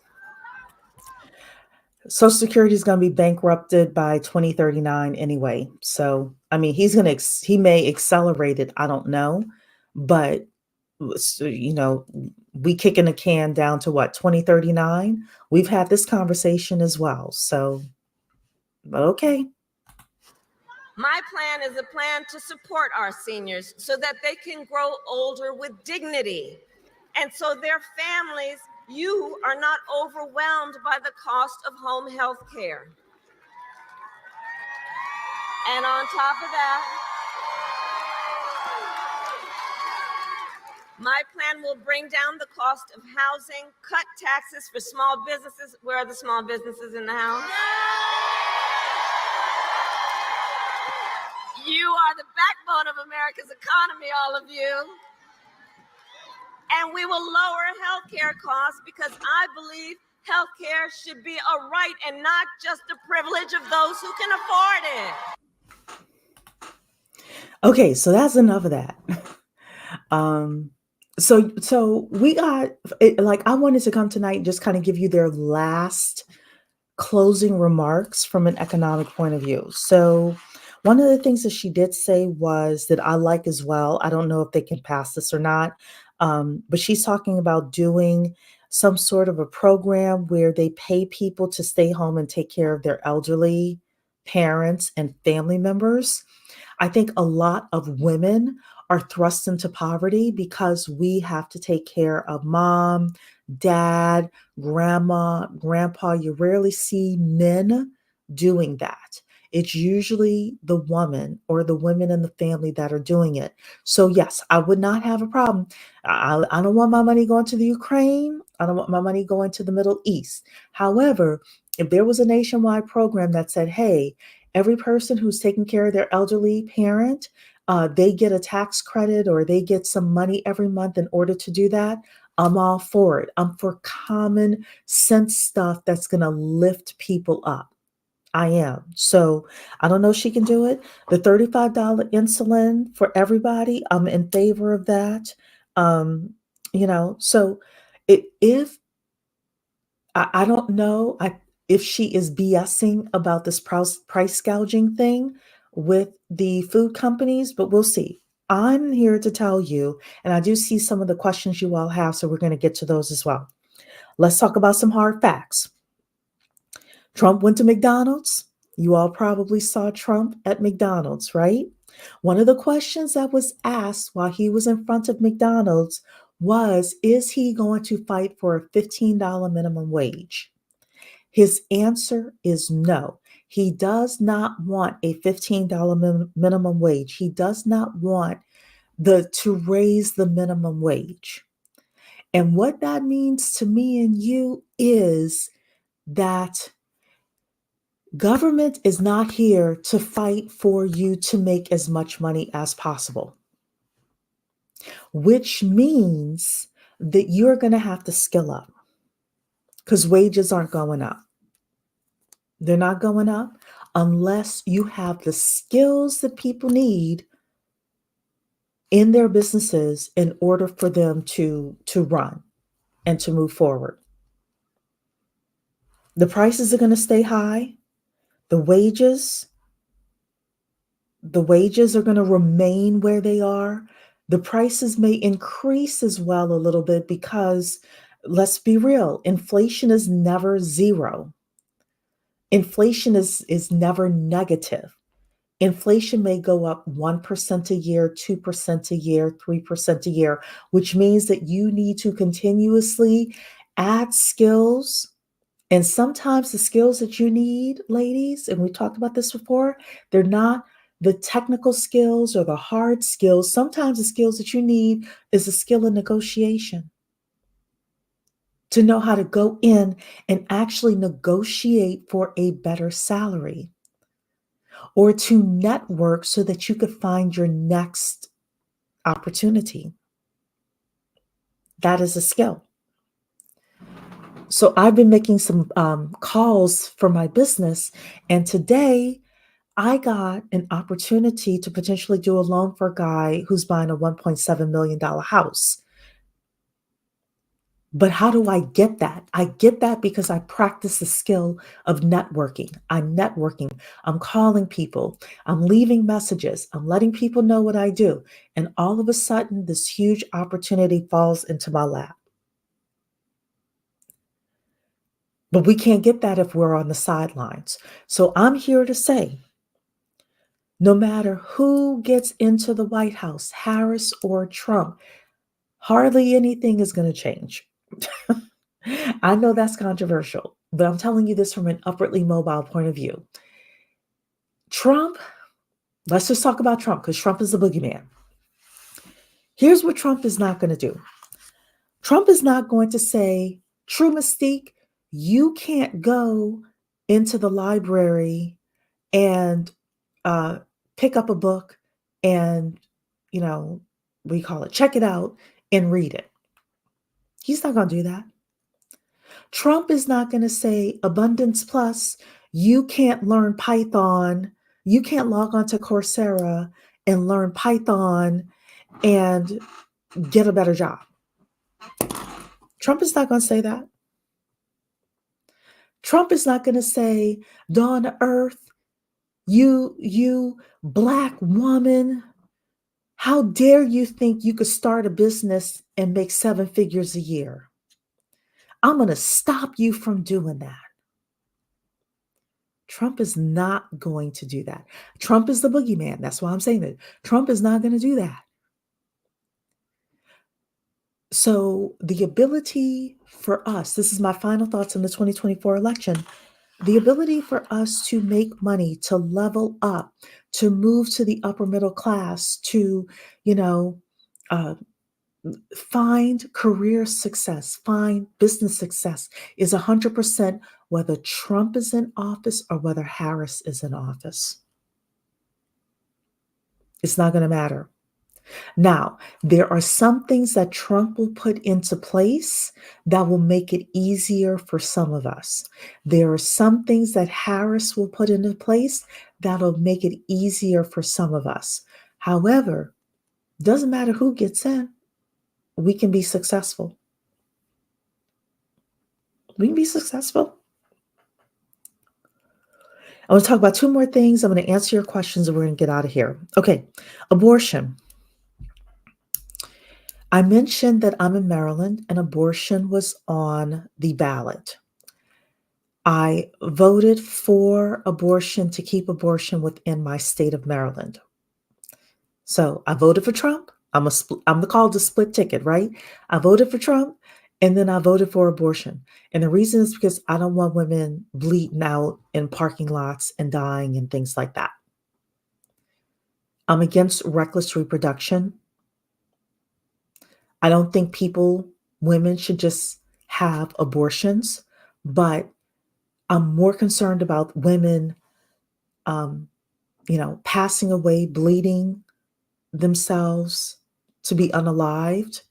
Social Security is going to be bankrupted by 2039 anyway. So, I mean, he may accelerate it. I don't know. But, we kicking the can down to what, 2039? We've had this conversation as well. So, but okay. My plan is a plan to support our seniors so that they can grow older with dignity. And so their families, you are not overwhelmed by the cost of home health care. And on top of that, my plan will bring down the cost of housing, cut taxes for small businesses. Where are the small businesses in the house? You are the backbone of America's economy, all of you. And we will lower healthcare costs because I believe healthcare should be a right and not just a privilege of those who can afford it. Okay, so that's enough of that. So we got, I wanted to come tonight and just kind of give you their last closing remarks from an economic point of view. So one of the things that she did say was that I like as well. I don't know if they can pass this or not, but she's talking about doing some sort of a program where they pay people to stay home and take care of their elderly parents and family members. I think a lot of women are thrust into poverty because we have to take care of mom, dad, grandma, grandpa. You rarely see men doing that. It's usually the woman or the women in the family that are doing it. So yes, I would not have a problem. I don't want my money going to the Ukraine. I don't want my money going to the Middle East. However, if there was a nationwide program that said, hey, every person who's taking care of their elderly parent, they get a tax credit or they get some money every month in order to do that, I'm all for it. I'm for common sense stuff that's going to lift people up. I am. So I don't know if she can do it. The $35 insulin for everybody, I'm in favor of that. So if I don't know if she is BSing about this price gouging thing with the food companies, but we'll see. I'm here to tell you, and I do see some of the questions you all have, so we're going to get to those as well. Let's talk about some hard facts. Trump went to McDonald's. You all probably saw Trump at McDonald's, right? One of the questions that was asked while he was in front of McDonald's was, is he going to fight for a $15 minimum wage? His answer is no. He does not want a $15 minimum wage. He does not want to raise the minimum wage. And what that means to me and you is that government is not here to fight for you to make as much money as possible, which means that you're going to have to skill up because wages aren't going up. They're not going up unless you have the skills that people need in their businesses in order for them to run and to move forward. The prices are going to stay high. The wages are going to remain where they are. The prices may increase as well a little bit because, let's be real, inflation is never zero. Inflation is never negative. Inflation may go up 1% a year, 2% a year, 3% a year, which means that you need to continuously add skills. And sometimes the skills that you need, ladies, and we talked about this before, they're not the technical skills or the hard skills. Sometimes the skills that you need is a skill in negotiation, to know how to go in and actually negotiate for a better salary, or to network so that you could find your next opportunity. That is a skill. So I've been making some calls for my business, and today I got an opportunity to potentially do a loan for a guy who's buying a $1.7 million house. But how do I get that? I get that because I practice the skill of networking. I'm networking. I'm calling people. I'm leaving messages. I'm letting people know what I do. And all of a sudden, this huge opportunity falls into my lap. But we can't get that if we're on the sidelines. So I'm here to say, no matter who gets into the White House, Harris or Trump, hardly anything is going to change. I know that's controversial, but I'm telling you this from an upwardly mobile point of view. Trump, let's just talk about Trump because Trump is the boogeyman. Here's what Trump is not going to do. Trump is not going to say, True Mystique, you can't go into the library and pick up a book and, we call it, check it out and read it. He's not going to do that. Trump is not going to say, Abundance Plus, you can't learn Python. You can't log on to Coursera and learn Python and get a better job. Trump is not going to say that. Trump is not going to say, Dawn to Earth, you Black woman, how dare you think you could start a business and make 7 figures a year? I'm going to stop you from doing that. Trump is not going to do that. Trump is the boogeyman. That's why I'm saying that. Trump is not going to do that. So the ability for us, this is my final thoughts on the 2024 election, the ability for us to make money, to level up, to move to the upper middle class, to, find career success, find business success is 100% whether Trump is in office or whether Harris is in office. It's not going to matter. Now, there are some things that Trump will put into place that will make it easier for some of us. There are some things that Harris will put into place that'll make it easier for some of us. However, doesn't matter who gets in, we can be successful. We can be successful. I want to talk about 2 more things. I'm going to answer your questions and we're going to get out of here. Okay, abortion. I mentioned that I'm in Maryland and abortion was on the ballot. I voted for abortion to keep abortion within my state of Maryland. So I voted for Trump. I'm called a split ticket, right? I voted for Trump and then I voted for abortion. And the reason is because I don't want women bleeding out in parking lots and dying and things like that. I'm against reckless reproduction. I don't think women should just have abortions, but I'm more concerned about women, passing away, bleeding themselves to be unalived,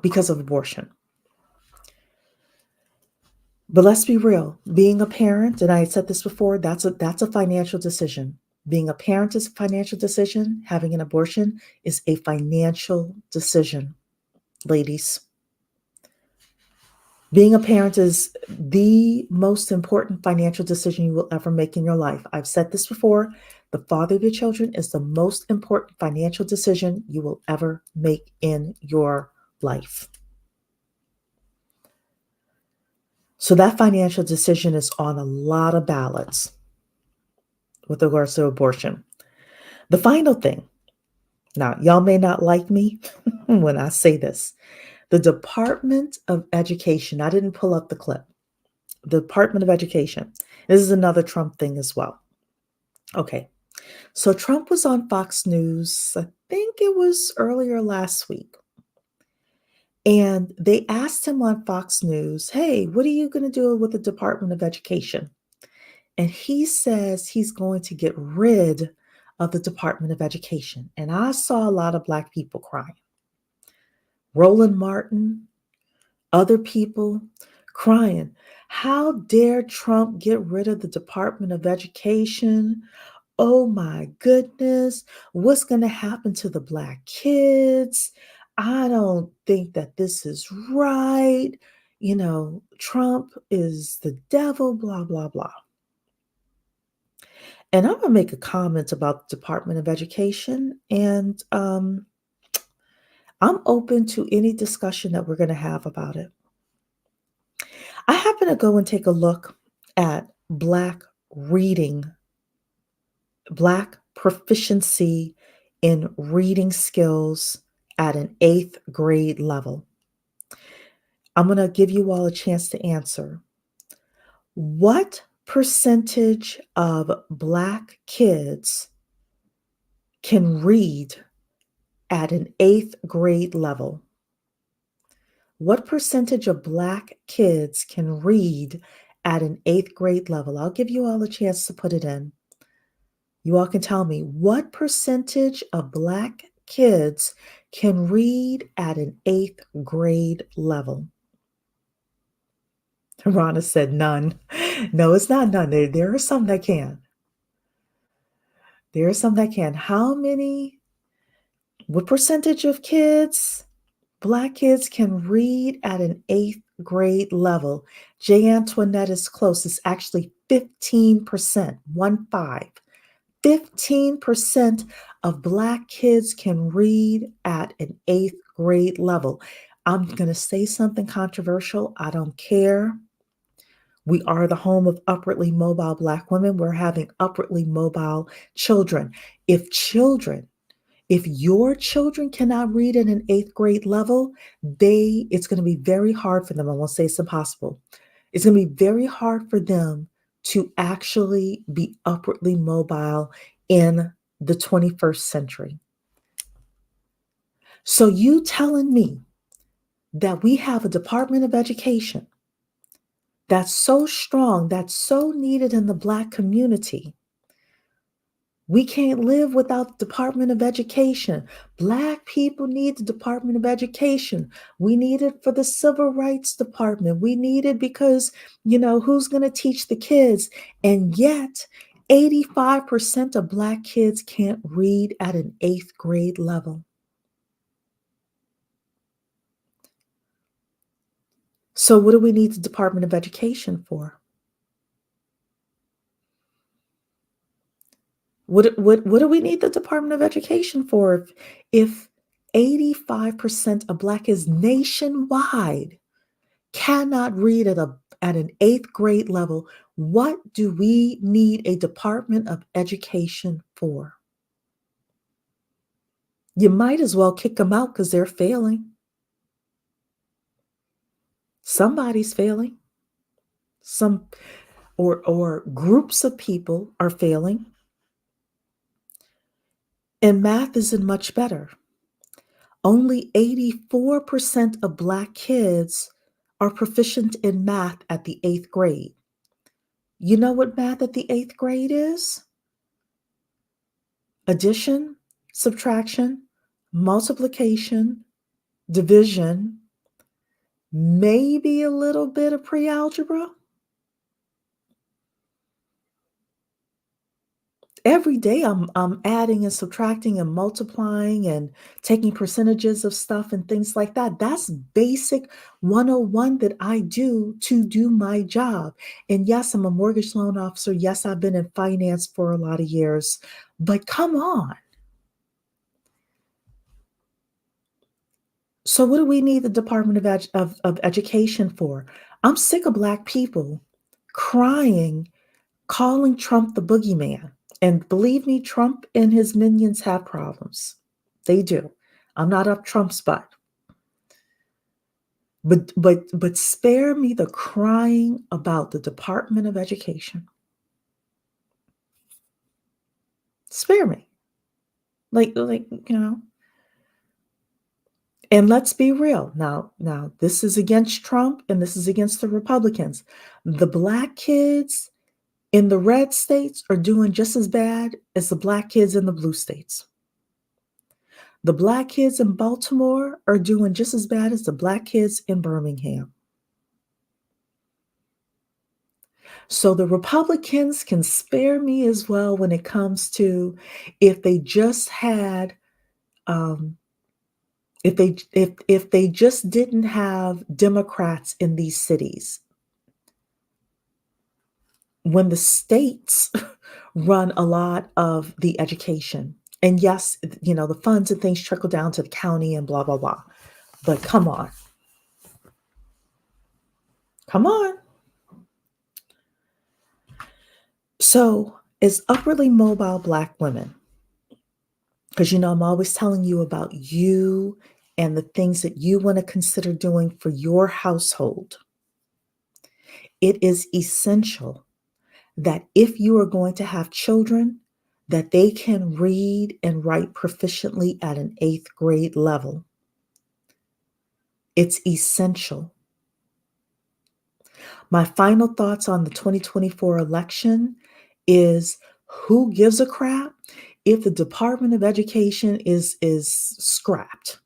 because of abortion. But let's be real. Being a parent, and I had said this before, that's a financial decision. Being a parent is a financial decision. Having an abortion is a financial decision, ladies. Being a parent is the most important financial decision you will ever make in your life. I've said this before. The father of your children is the most important financial decision you will ever make in your life. So that financial decision is on a lot of ballots. with regards to abortion. The final thing, now, y'all may not like me when I say this. The Department of Education, I didn't pull up the clip. The Department of Education. This is another Trump thing as well. Okay. So Trump was on Fox News, I think it was earlier last week. And they asked him on Fox News, hey, what are you going to do with the Department of Education? And he says he's going to get rid of the Department of Education. And I saw a lot of Black people crying. Roland Martin, other people crying. How dare Trump get rid of the Department of Education? Oh my goodness, what's going to happen to the Black kids? I don't think that this is right. You know, Trump is the devil, blah, blah, blah. And I'm going to make a comment about the Department of Education, and I'm open to any discussion that we're going to have about it. I happen to go and take a look at Black proficiency in reading skills at an 8th grade level. I'm going to give you all a chance to answer. What percentage of Black kids can read at an 8th grade level? What percentage of Black kids can read at an 8th grade level? I'll give you all a chance to put it in. You all can tell me what percentage of Black kids can read at an 8th grade level. Rana said none. No, it's not none. There are some that can. There are some that can. What percentage of kids, Black kids, can read at an 8th grade level? J. Antoinette is close. It's actually 15%, 15. 15% of Black kids can read at an 8th grade level. I'm going to say something controversial. I don't care. We are the home of upwardly mobile Black women. We're having upwardly mobile children. If your children cannot read at an 8th grade level, it's going to be very hard for them. I won't say it's impossible. It's going to be very hard for them to actually be upwardly mobile in the 21st century. So you telling me that we have a Department of Education that's so strong, that's so needed in the Black community. We can't live without the Department of Education. Black people need the Department of Education. We need it for the Civil Rights Department. We need it because, who's going to teach the kids? And yet, 85% of Black kids can't read at an 8th grade level. So what do we need the Department of Education for? What do we need the Department of Education for if 85% of Black kids nationwide cannot read at an 8th grade level? What do we need a Department of Education for? You might as well kick them out because they're failing. Somebody's failing. Or groups of people are failing. And math isn't much better. Only 84% of Black kids are proficient in math at the 8th grade. You know what math at the 8th grade is? Addition, subtraction, multiplication, division, maybe a little bit of pre-algebra. Every day I'm adding and subtracting and multiplying and taking percentages of stuff and things like that. That's basic 101 that I do to do my job. And yes, I'm a mortgage loan officer. Yes, I've been in finance for a lot of years, but come on. So what do we need the Department of Education for? I'm sick of Black people crying, calling Trump the boogeyman. And believe me, Trump and his minions have problems. They do. I'm not up Trump's butt. But spare me the crying about the Department of Education. Spare me. Like, and let's be real. Now, this is against Trump and this is against the Republicans. The Black kids in the red states are doing just as bad as the Black kids in the blue states. The Black kids in Baltimore are doing just as bad as the Black kids in Birmingham. So the Republicans can spare me as well when it comes to if they just had, if they just didn't have Democrats in these cities. When the states run a lot of the education, and yes, the funds and things trickle down to the county and blah, blah, blah. But come on. Come on. So as upwardly mobile Black women, because I'm always telling you about you and the things that you want to consider doing for your household, it is essential that if you are going to have children, that they can read and write proficiently at an 8th grade level. It's essential. My final thoughts on the 2024 election is who gives a crap if the Department of Education is scrapped.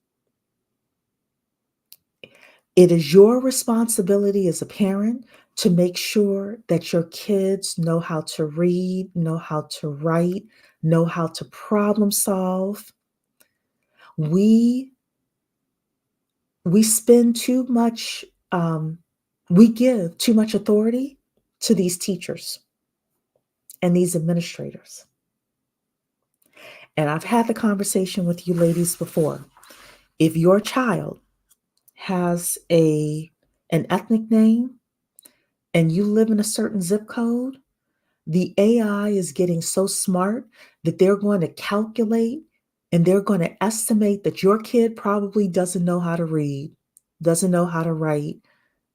It is your responsibility as a parent to make sure that your kids know how to read, know how to write, know how to problem solve. We spend too much, we give too much authority to these teachers and these administrators. And I've had the conversation with you ladies before. If your child has an ethnic name and you live in a certain zip code, the AI is getting so smart that they're going to calculate and they're going to estimate that your kid probably doesn't know how to read, doesn't know how to write,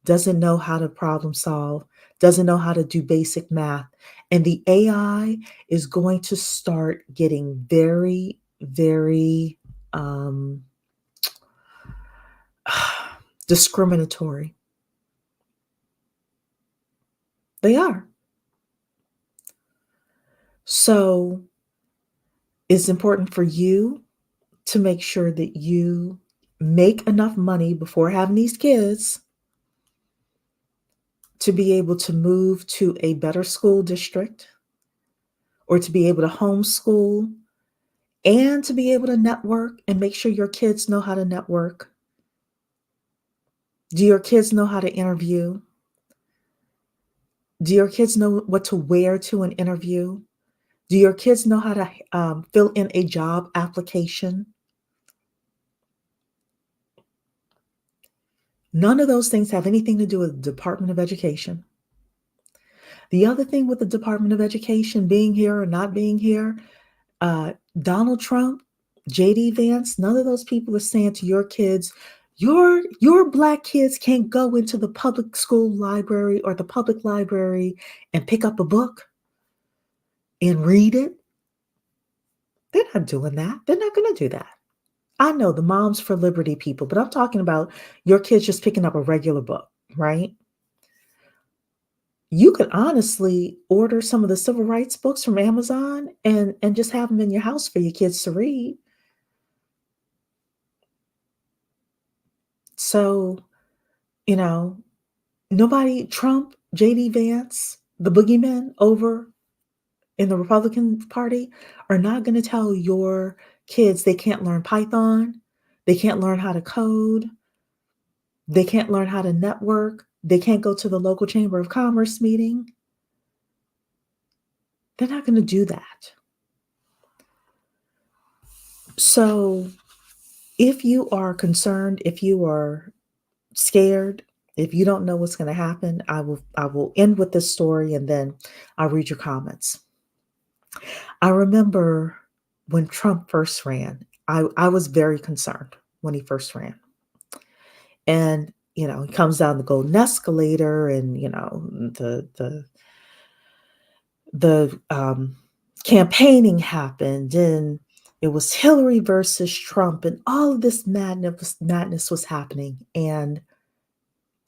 doesn't know how to problem solve, doesn't know how to do basic math. And the AI is going to start getting very, very discriminatory. They are. So it's important for you to make sure that you make enough money before having these kids to be able to move to a better school district or to be able to homeschool and to be able to network and make sure your kids know how to network. Do your kids know how to interview? Do your kids know what to wear to an interview? Do your kids know how to fill in a job application? None of those things have anything to do with the Department of Education. The other thing with the Department of Education being here or not being here, Donald Trump, J.D. Vance, none of those people are saying to your kids, your Black kids can't go into the public school library or the public library and pick up a book and read it. They're not doing that. They're not going to do that. I know the Moms for Liberty people, but I'm talking about your kids just picking up a regular book, right? You could honestly order some of the civil rights books from Amazon and just have them in your house for your kids to read. So, nobody, Trump, J.D. Vance, the boogeymen over in the Republican Party are not going to tell your kids they can't learn Python, they can't learn how to code, they can't learn how to network, they can't go to the local Chamber of Commerce meeting. They're not going to do that. So if you are concerned, if you are scared, if you don't know what's going to happen, I will end with this story and then I'll read your comments. I remember when Trump first ran, I was very concerned when he first ran. And, he comes down the golden escalator and, the campaigning happened and it was Hillary versus Trump and all of this madness was happening and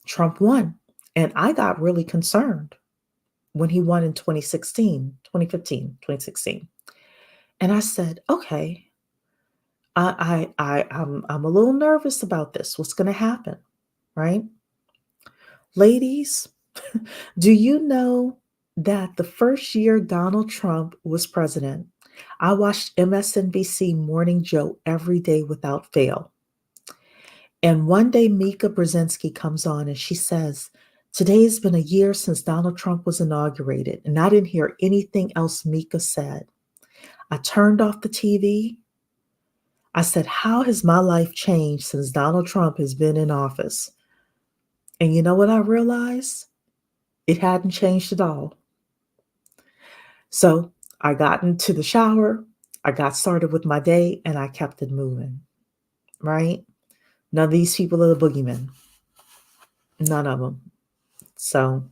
Trump won. And I got really concerned when he won in 2016. And I said, okay, I'm a little nervous about this. What's going to happen? Right? Ladies, do you know that the first year Donald Trump was president, I watched MSNBC Morning Joe every day without fail. And one day Mika Brzezinski comes on and she says, today has been a year since Donald Trump was inaugurated. And I didn't hear anything else Mika said. I turned off the TV. I said, how has my life changed since Donald Trump has been in office? And you know what I realized? It hadn't changed at all. So I got into the shower, I got started with my day, and I kept it moving, right? None of these people are the boogeymen. None of them. So,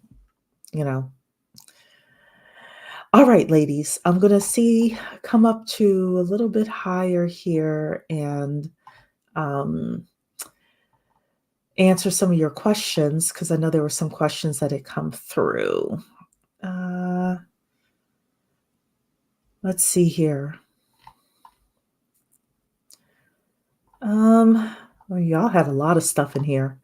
All right, ladies, I'm going to come up to a little bit higher here and answer some of your questions because I know there were some questions that had come through. Let's see here. Well, y'all had a lot of stuff in here.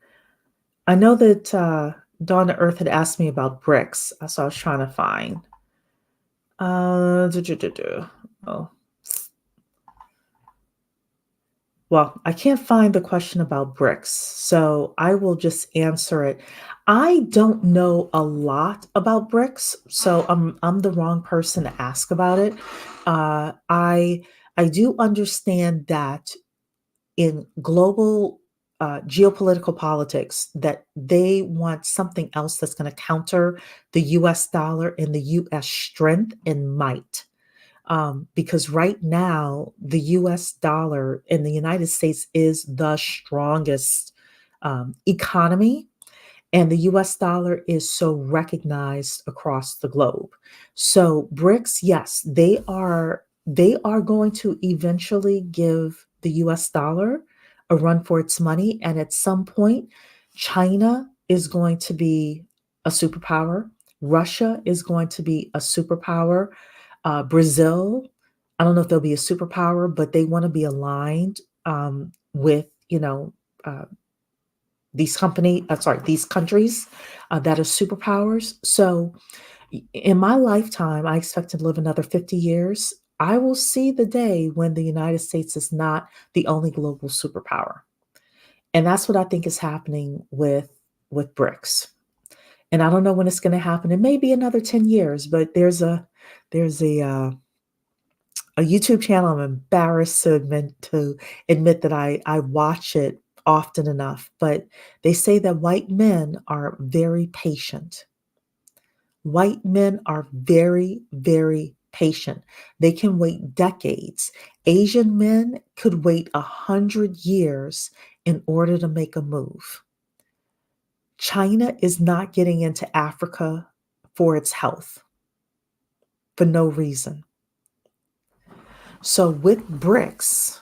I know that Dawn to Earth had asked me about BRICS, so I was trying to find. Oh. Well, I can't find the question about BRICS, so I will just answer it. I don't know a lot about BRICS, so I'm the wrong person to ask about it. I do understand that in global geopolitical politics, that they want something else that's going to counter the U.S. dollar and the U.S. strength and might. Because right now, the US dollar in the United States is the strongest economy, and the US dollar is so recognized across the globe. So BRICS, yes, they are going to eventually give the US dollar a run for its money. And at some point, China is going to be a superpower. Russia is going to be a superpower. Brazil, I don't know if they'll be a superpower, but they want to be aligned with, these countries that are superpowers. So in my lifetime, I expect to live another 50 years. I will see the day when the United States is not the only global superpower. And that's what I think is happening with BRICS. And I don't know when it's going to happen. It may be another 10 years, but there's a YouTube channel. I'm embarrassed to admit that I watch it often enough, but they say that white men are very patient. White men are very, very patient. They can wait decades. Asian men could wait 100 years in order to make a move. China is not getting into Africa for its health, for no reason. So with BRICS,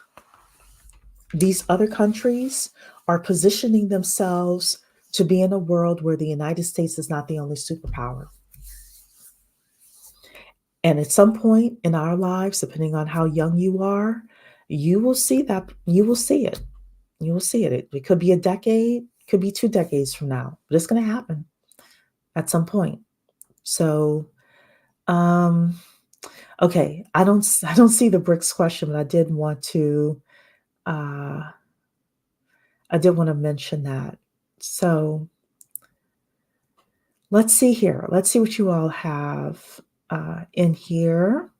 these other countries are positioning themselves to be in a world where the United States is not the only superpower. And at some point in our lives, depending on how young you are, you will see that. You will see it. You will see it. It could be a decade, could be 2 decades from now, but it's going to happen at some point. So, okay, I don't see the BRICS question, but I did want to mention that. So let's see here. Let's see what you all have in here.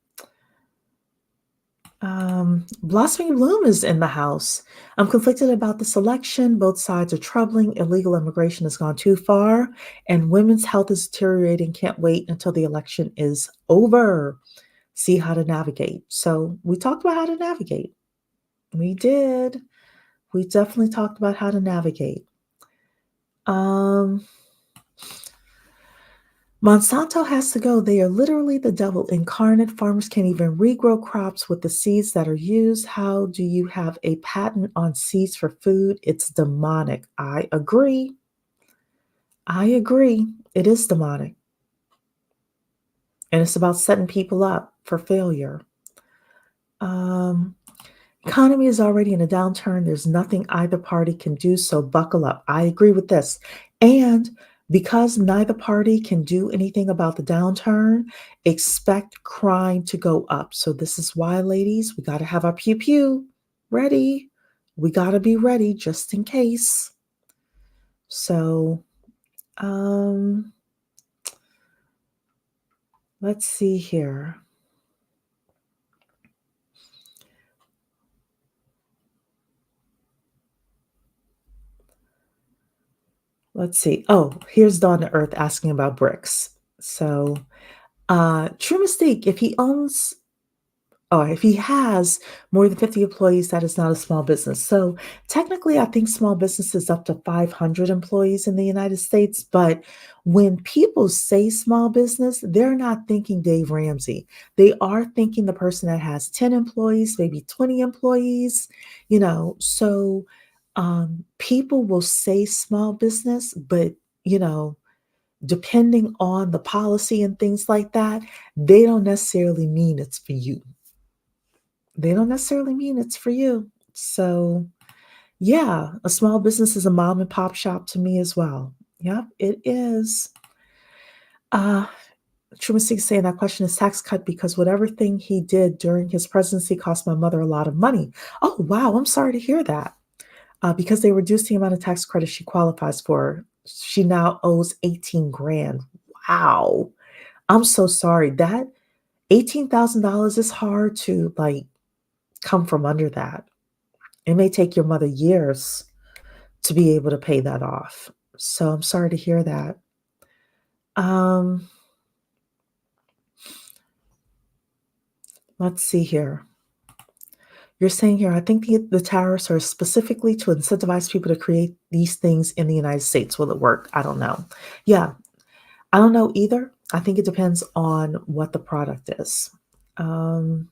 Blossoming Bloom is in the house. I'm conflicted about this election. Both sides are troubling. Illegal immigration has gone too far, and women's health is deteriorating. Can't wait until the election is over. see how to navigate. So we talked about how to navigate. We did. We definitely talked about how to navigate. Monsanto has to go. They are literally the devil incarnate. Farmers can't even regrow crops with the seeds that are used. How do you have a patent on seeds for food? It's demonic. I agree. I agree. It is demonic. And it's about setting people up for failure. Economy is already in a downturn. There's nothing either party can do, so buckle up. I agree with this. And because neither party can do anything about the downturn, expect crime to go up. So this is why, ladies, we got to have our pew pew ready. We got to be ready just in case. So, let's see here. Let's see. Oh, here's Dawn to Earth asking about bricks. So, True Mystique, if if he has more than 50 employees, that is not a small business. So technically, I think small business is up to 500 employees in the United States. But when people say small business, they're not thinking Dave Ramsey. They are thinking the person that has 10 employees, maybe 20 employees, So people will say small business, but, depending on the policy and things like that, they don't necessarily mean it's for you. They don't necessarily mean it's for you. So, yeah, a small business is a mom and pop shop to me as well. Yep, it is. True Mystique saying that question is tax cut because whatever thing he did during his presidency cost my mother a lot of money. Oh, wow. I'm sorry to hear that. Because they reduced the amount of tax credit she qualifies for. She now owes 18 grand. Wow. I'm so sorry. That $18,000 is hard to come from under that. It may take your mother years to be able to pay that off. So I'm sorry to hear that. Let's see here. You're saying here, I think the tariffs are specifically to incentivize people to create these things in the United States. Will it work? I don't know. Yeah, I don't know either. I think it depends on what the product is. I'm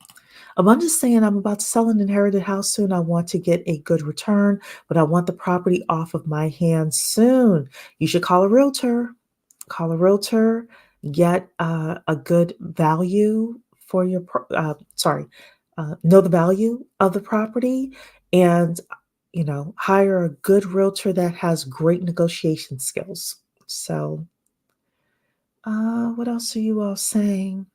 just saying I'm about to sell an inherited house soon. I want to get a good return, but I want the property off of my hands soon. You should call a realtor. Call a realtor. Get a good value for your. Know the value of the property, and hire a good realtor that has great negotiation skills. So, what else are you all saying?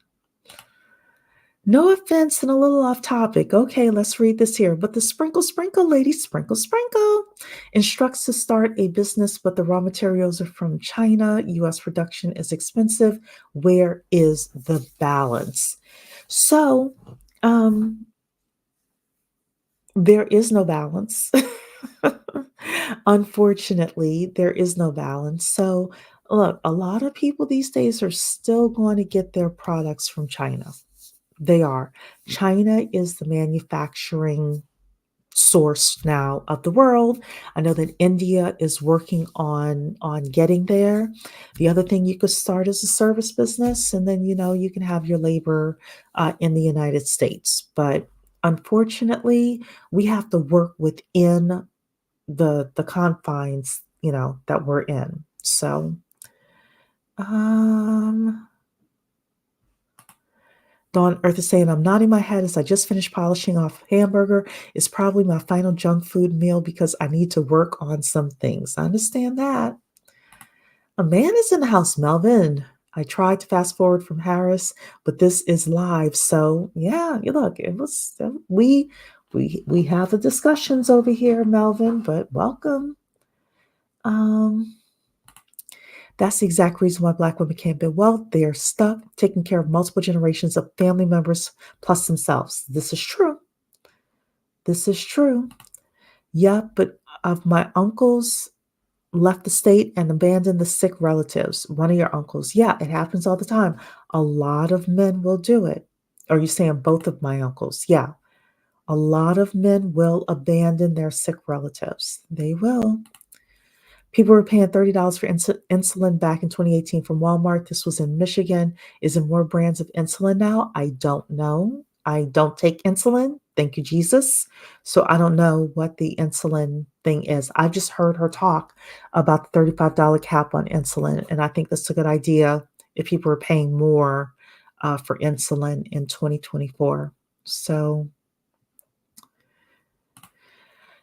No offense and a little off topic. Okay, let's read this here. But the sprinkle, lady, sprinkle, instructs to start a business, but the raw materials are from China. U.S. production is expensive. Where is the balance? So, there is no balance. Unfortunately, there is no balance. So, look, a lot of people these days are still going to get their products from China. They are. China is the manufacturing source now of the world. I know that India is working on getting there. The other thing you could start is a service business, and then you can have your labor in the United States. But unfortunately, we have to work within the confines that we're in. So, Dawn Earth is saying, I'm nodding my head as I just finished polishing off hamburger. It's probably my final junk food meal because I need to work on some things. I understand that. A man is in the house, Melvin. I tried to fast forward from Harris, but this is live. So yeah, you look, it was we have the discussions over here, Melvin, but welcome. That's the exact reason why Black women can't build wealth. They are stuck taking care of multiple generations of family members plus themselves. This is true. This is true. Yeah, but of my uncles left the state and abandoned the sick relatives. One of your uncles. Yeah, it happens all the time. A lot of men will do it. Are you saying both of my uncles? Yeah. A lot of men will abandon their sick relatives. They will. People were paying $30 for insulin back in 2018 from Walmart. This was in Michigan. Is there more brands of insulin now? I don't know. I don't take insulin. Thank you, Jesus. So I don't know what the insulin thing is. I've just heard her talk about the $35 cap on insulin. And I think that's a good idea if people are paying more for insulin in 2024. So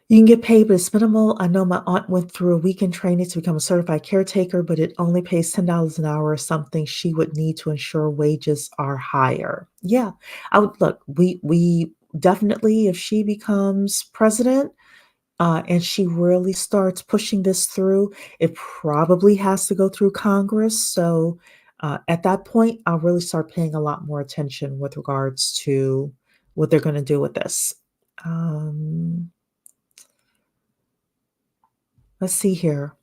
you can get paid, but it's minimal. I know my aunt went through a weekend training to become a certified caretaker, but it only pays $10 an hour or something she would need to ensure wages are higher. Yeah, I would look. We definitely, if she becomes president, and she really starts pushing this through, it probably has to go through Congress. So at that point, I'll really start paying a lot more attention with regards to what they're going to do with this. Let's see here.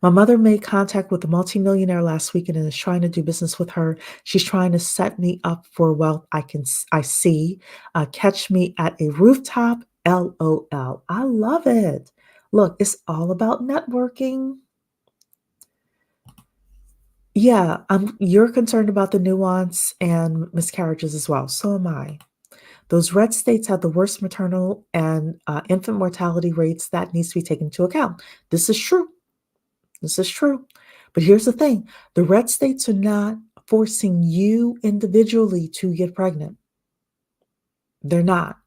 My mother made contact with a multimillionaire last weekend and is trying to do business with her. She's trying to set me up for wealth I see. Catch me at a rooftop. LOL. I love it. Look, it's all about networking. Yeah, you're concerned about the nuance and miscarriages as well. So am I. Those red states have the worst maternal and infant mortality rates. That needs to be taken into account. This is true. This is true. But here's the thing. The red states are not forcing you individually to get pregnant. They're not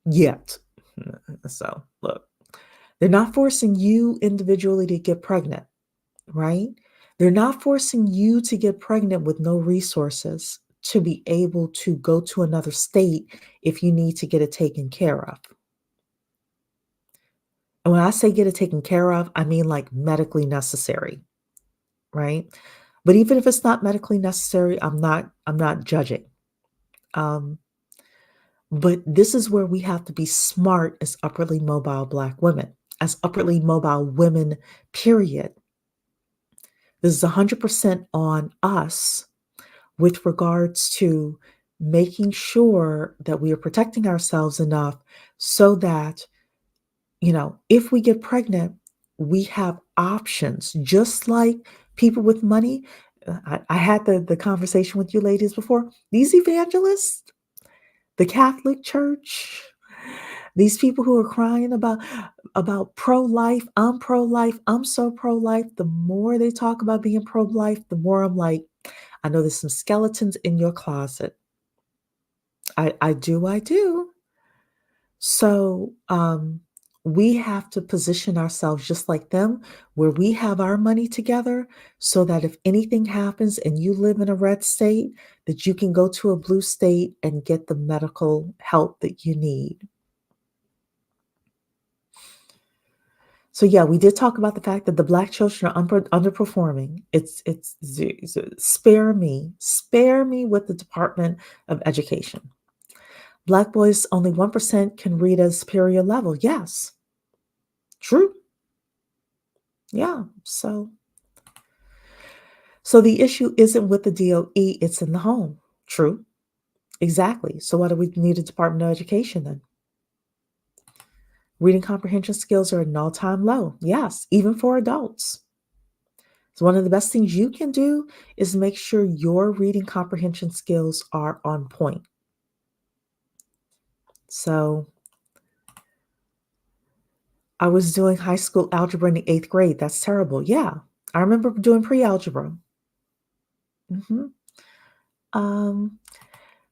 yet. So look, they're not forcing you individually to get pregnant, right? They're not forcing you to get pregnant with no resources to be able to go to another state if you need to get it taken care of. And when I say get it taken care of, I mean like medically necessary, right? But even if it's not medically necessary, I'm not judging. But this is where we have to be smart as upwardly mobile Black women, as upwardly mobile women, period. This is 100% on us with regards to making sure that we are protecting ourselves enough so that, if we get pregnant, we have options, just like people with money. I had the conversation with you ladies before. These evangelists, the Catholic Church, these people who are crying about pro-life, I'm so pro-life. The more they talk about being pro-life, the more I'm like, I know there's some skeletons in your closet. I do. So we have to position ourselves just like them, where we have our money together so that if anything happens and you live in a red state, that you can go to a blue state and get the medical help that you need. So yeah, we did talk about the fact that the Black children are underperforming. It's spare me with the Department of Education. Black boys, only 1% can read at a superior level. Yes, true. Yeah. So the issue isn't with the DOE, it's in the home. True. Exactly. So why do we need a Department of Education then? Reading comprehension skills are at an all-time low. Yes, even for adults. So one of the best things you can do is make sure your reading comprehension skills are on point. So I was doing high school algebra in the 8th grade. That's terrible. Yeah, I remember doing pre-algebra.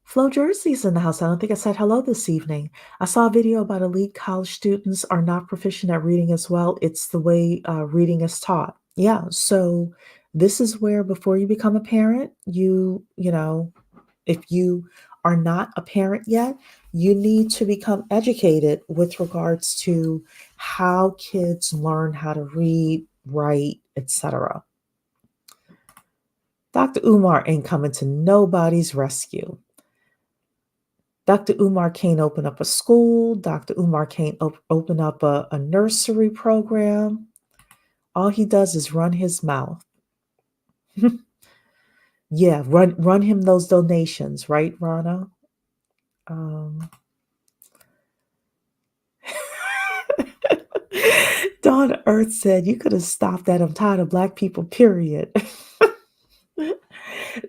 Flo Jersey's in the house. I don't think I said hello this evening. I saw a video about elite college students are not proficient at reading as well. It's the way reading is taught. Yeah, so this is where before you become a parent, if you are not a parent yet, you need to become educated with regards to how kids learn how to read, write, etc. Dr. Umar ain't coming to nobody's rescue. Dr. Umar can't open up a school. Dr. Umar can't open up a nursery program. All he does is run his mouth. Yeah, run him those donations, right, Rana? Um, Dawn Earth said, "You could have stopped that. I'm tired of black people, period."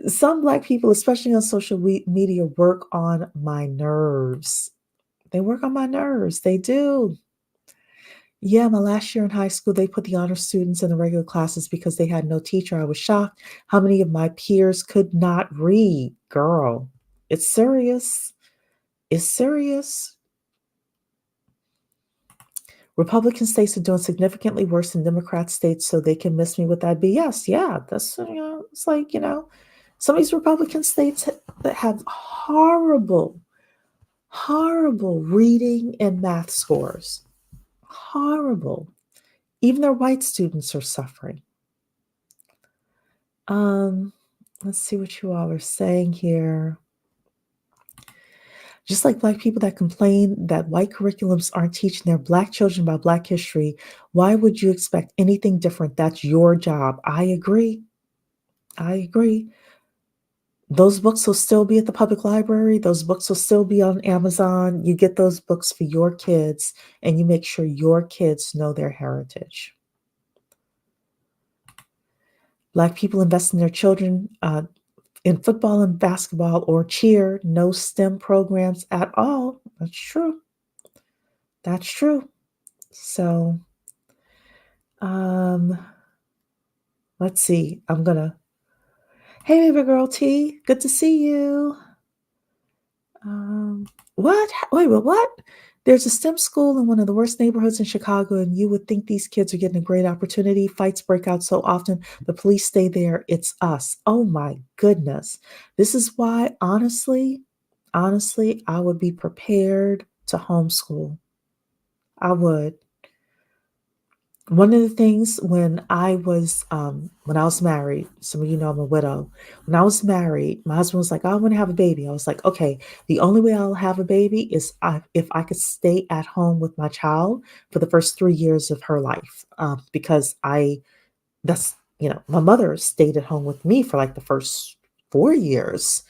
Some black people, especially on social media, work on my nerves. They work on my nerves. They do. Yeah, my last year in high school, they put the honor students in the regular classes because they had no teacher. I was shocked how many of my peers could not read. Girl, it's serious. It's serious. Republican states are doing significantly worse than Democrat states, so they can miss me with that BS. Yeah, that's, it's like, some of these Republican states that have horrible, horrible reading and math scores. Horrible. Even their white students are suffering. Um, let's see what you all are saying here. Just like black people that complain that white curriculums aren't teaching their black children about black history, why would you expect anything different? That's your job. I agree. I agree. Those books will still be at the public library. Those books will still be on Amazon. You get those books for your kids and you make sure your kids know their heritage. Black people invest in their children in football and basketball or cheer, no STEM programs at all. That's true. That's true. So, um, let's see. Hey, baby girl T, good to see you. What? Wait, what? There's a STEM school in one of the worst neighborhoods in Chicago, and you would think these kids are getting a great opportunity. Fights break out so often. The police stay there. It's us. Oh my goodness. This is why, honestly, I would be prepared to homeschool. I would. One of the things when I was married, some of you know I'm a widow. When I was married, my husband was like, "Oh, I want to have a baby." I was like, "Okay, the only way I'll have a baby is if I could stay at home with my child for the first 3 years of her life, because my mother stayed at home with me for like the first 4 years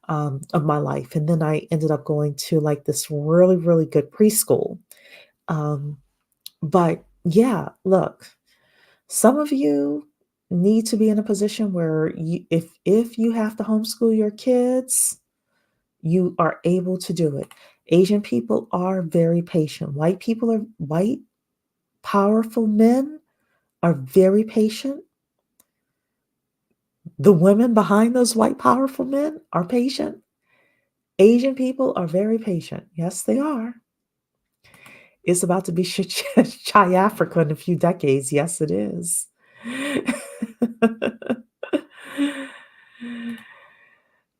of my life, and then I ended up going to like this really, really good preschool. Um, but yeah, look. Some of you need to be in a position where if you have to homeschool your kids, you are able to do it. Asian people are very patient. White, powerful men are very patient. The women behind those white, powerful men are patient. Asian people are very patient. Yes, they are. It's about to be Chai Africa in a few decades. Yes, it is.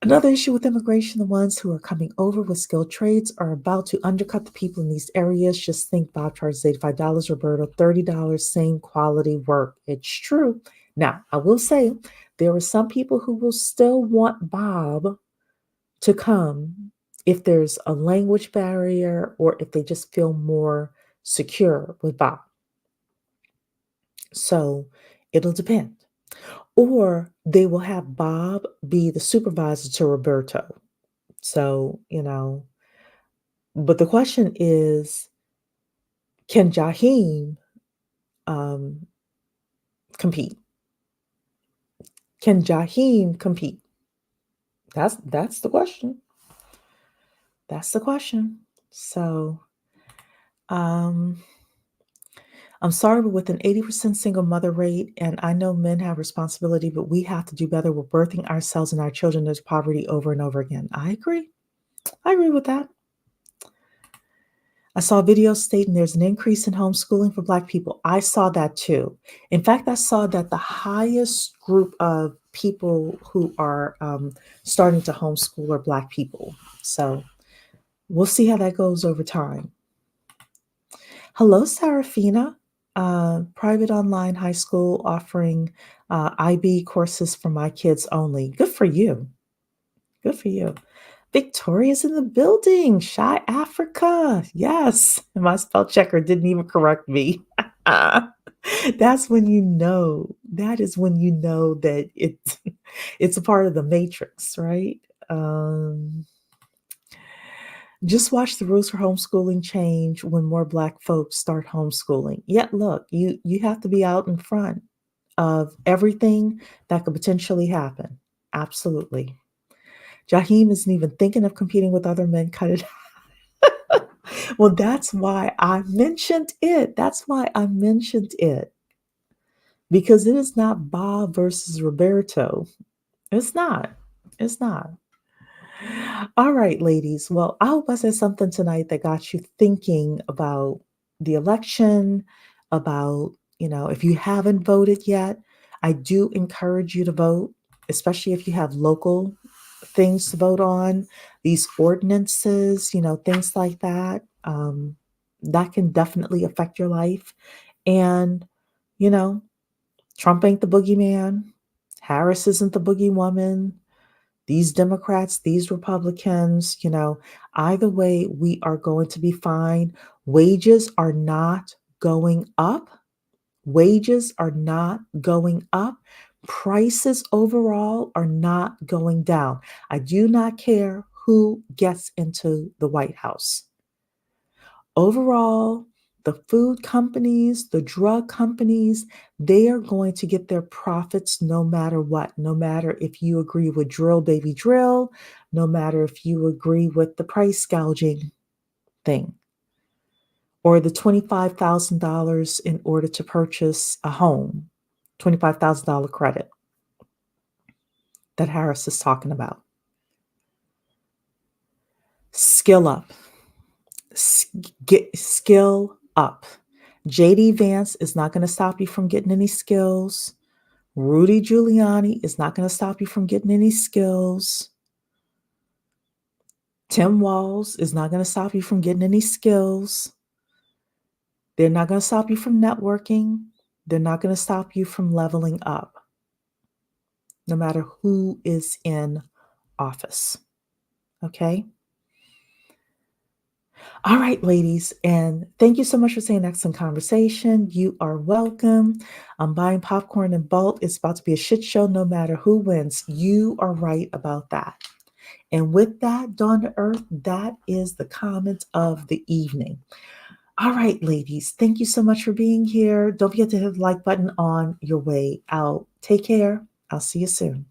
Another issue with immigration, the ones who are coming over with skilled trades are about to undercut the people in these areas. Just think Bob charges $85, Roberto, $30, same quality work. It's true. Now, I will say there are some people who will still want Bob to come if there's a language barrier or if they just feel more secure with Bob. So it'll depend. Or they will have Bob be the supervisor to Roberto. So, but the question is, can Jaheim compete? Can Jaheim compete? That's the question. That's the question. So, I'm sorry, but with an 80% single mother rate, and I know men have responsibility, but we have to do better with birthing ourselves and our children into poverty over and over again. I agree. I agree with that. I saw videos stating there's an increase in homeschooling for Black people. I saw that too. In fact, I saw that the highest group of people who are starting to homeschool are Black people. So we'll see how that goes over time. Hello, Sarafina. Private online high school offering IB courses for my kids only. Good for you. Good for you. Victoria's in the building. Shy Africa. Yes. And my spell checker didn't even correct me. That's when you know. That is when you know that it's a part of the matrix, right? Just watch the rules for homeschooling change when more Black folks start homeschooling. Yet, look, you have to be out in front of everything that could potentially happen. Absolutely. Jaheim isn't even thinking of competing with other men. Cut it. Well, that's why I mentioned it. That's why I mentioned it. Because it is not Bob versus Roberto. It's not. It's not. All right, ladies. Well, I hope I said something tonight that got you thinking about the election, about, if you haven't voted yet, I do encourage you to vote, especially if you have local things to vote on, these ordinances, things like that. That can definitely affect your life. And, you know, Trump ain't the boogeyman. Harris isn't the boogie woman. These Democrats, these Republicans, either way, we are going to be fine. Wages are not going up. Wages are not going up. Prices overall are not going down. I do not care who gets into the White House. Overall, the food companies, the drug companies, they are going to get their profits no matter what, no matter if you agree with drill, baby drill, no matter if you agree with the price gouging thing or the $25,000 in order to purchase a home, $25,000 credit that Harris is talking about. Skill up. Get skill up. JD Vance is not going to stop you from getting any skills. Rudy Giuliani is not going to stop you from getting any skills. Tim Walz is not going to stop you from getting any skills. They're not going to stop you from networking. They're not going to stop you from leveling up, no matter who is in office. Okay? All right, ladies, and thank you so much for saying excellent conversation. You are welcome. I'm buying popcorn in bulk. It's about to be a shit show no matter who wins. You are right about that. And with that, Dawn to Earth, that is the comment of the evening. All right, ladies, thank you so much for being here. Don't forget to hit the like button on your way out. Take care. I'll see you soon.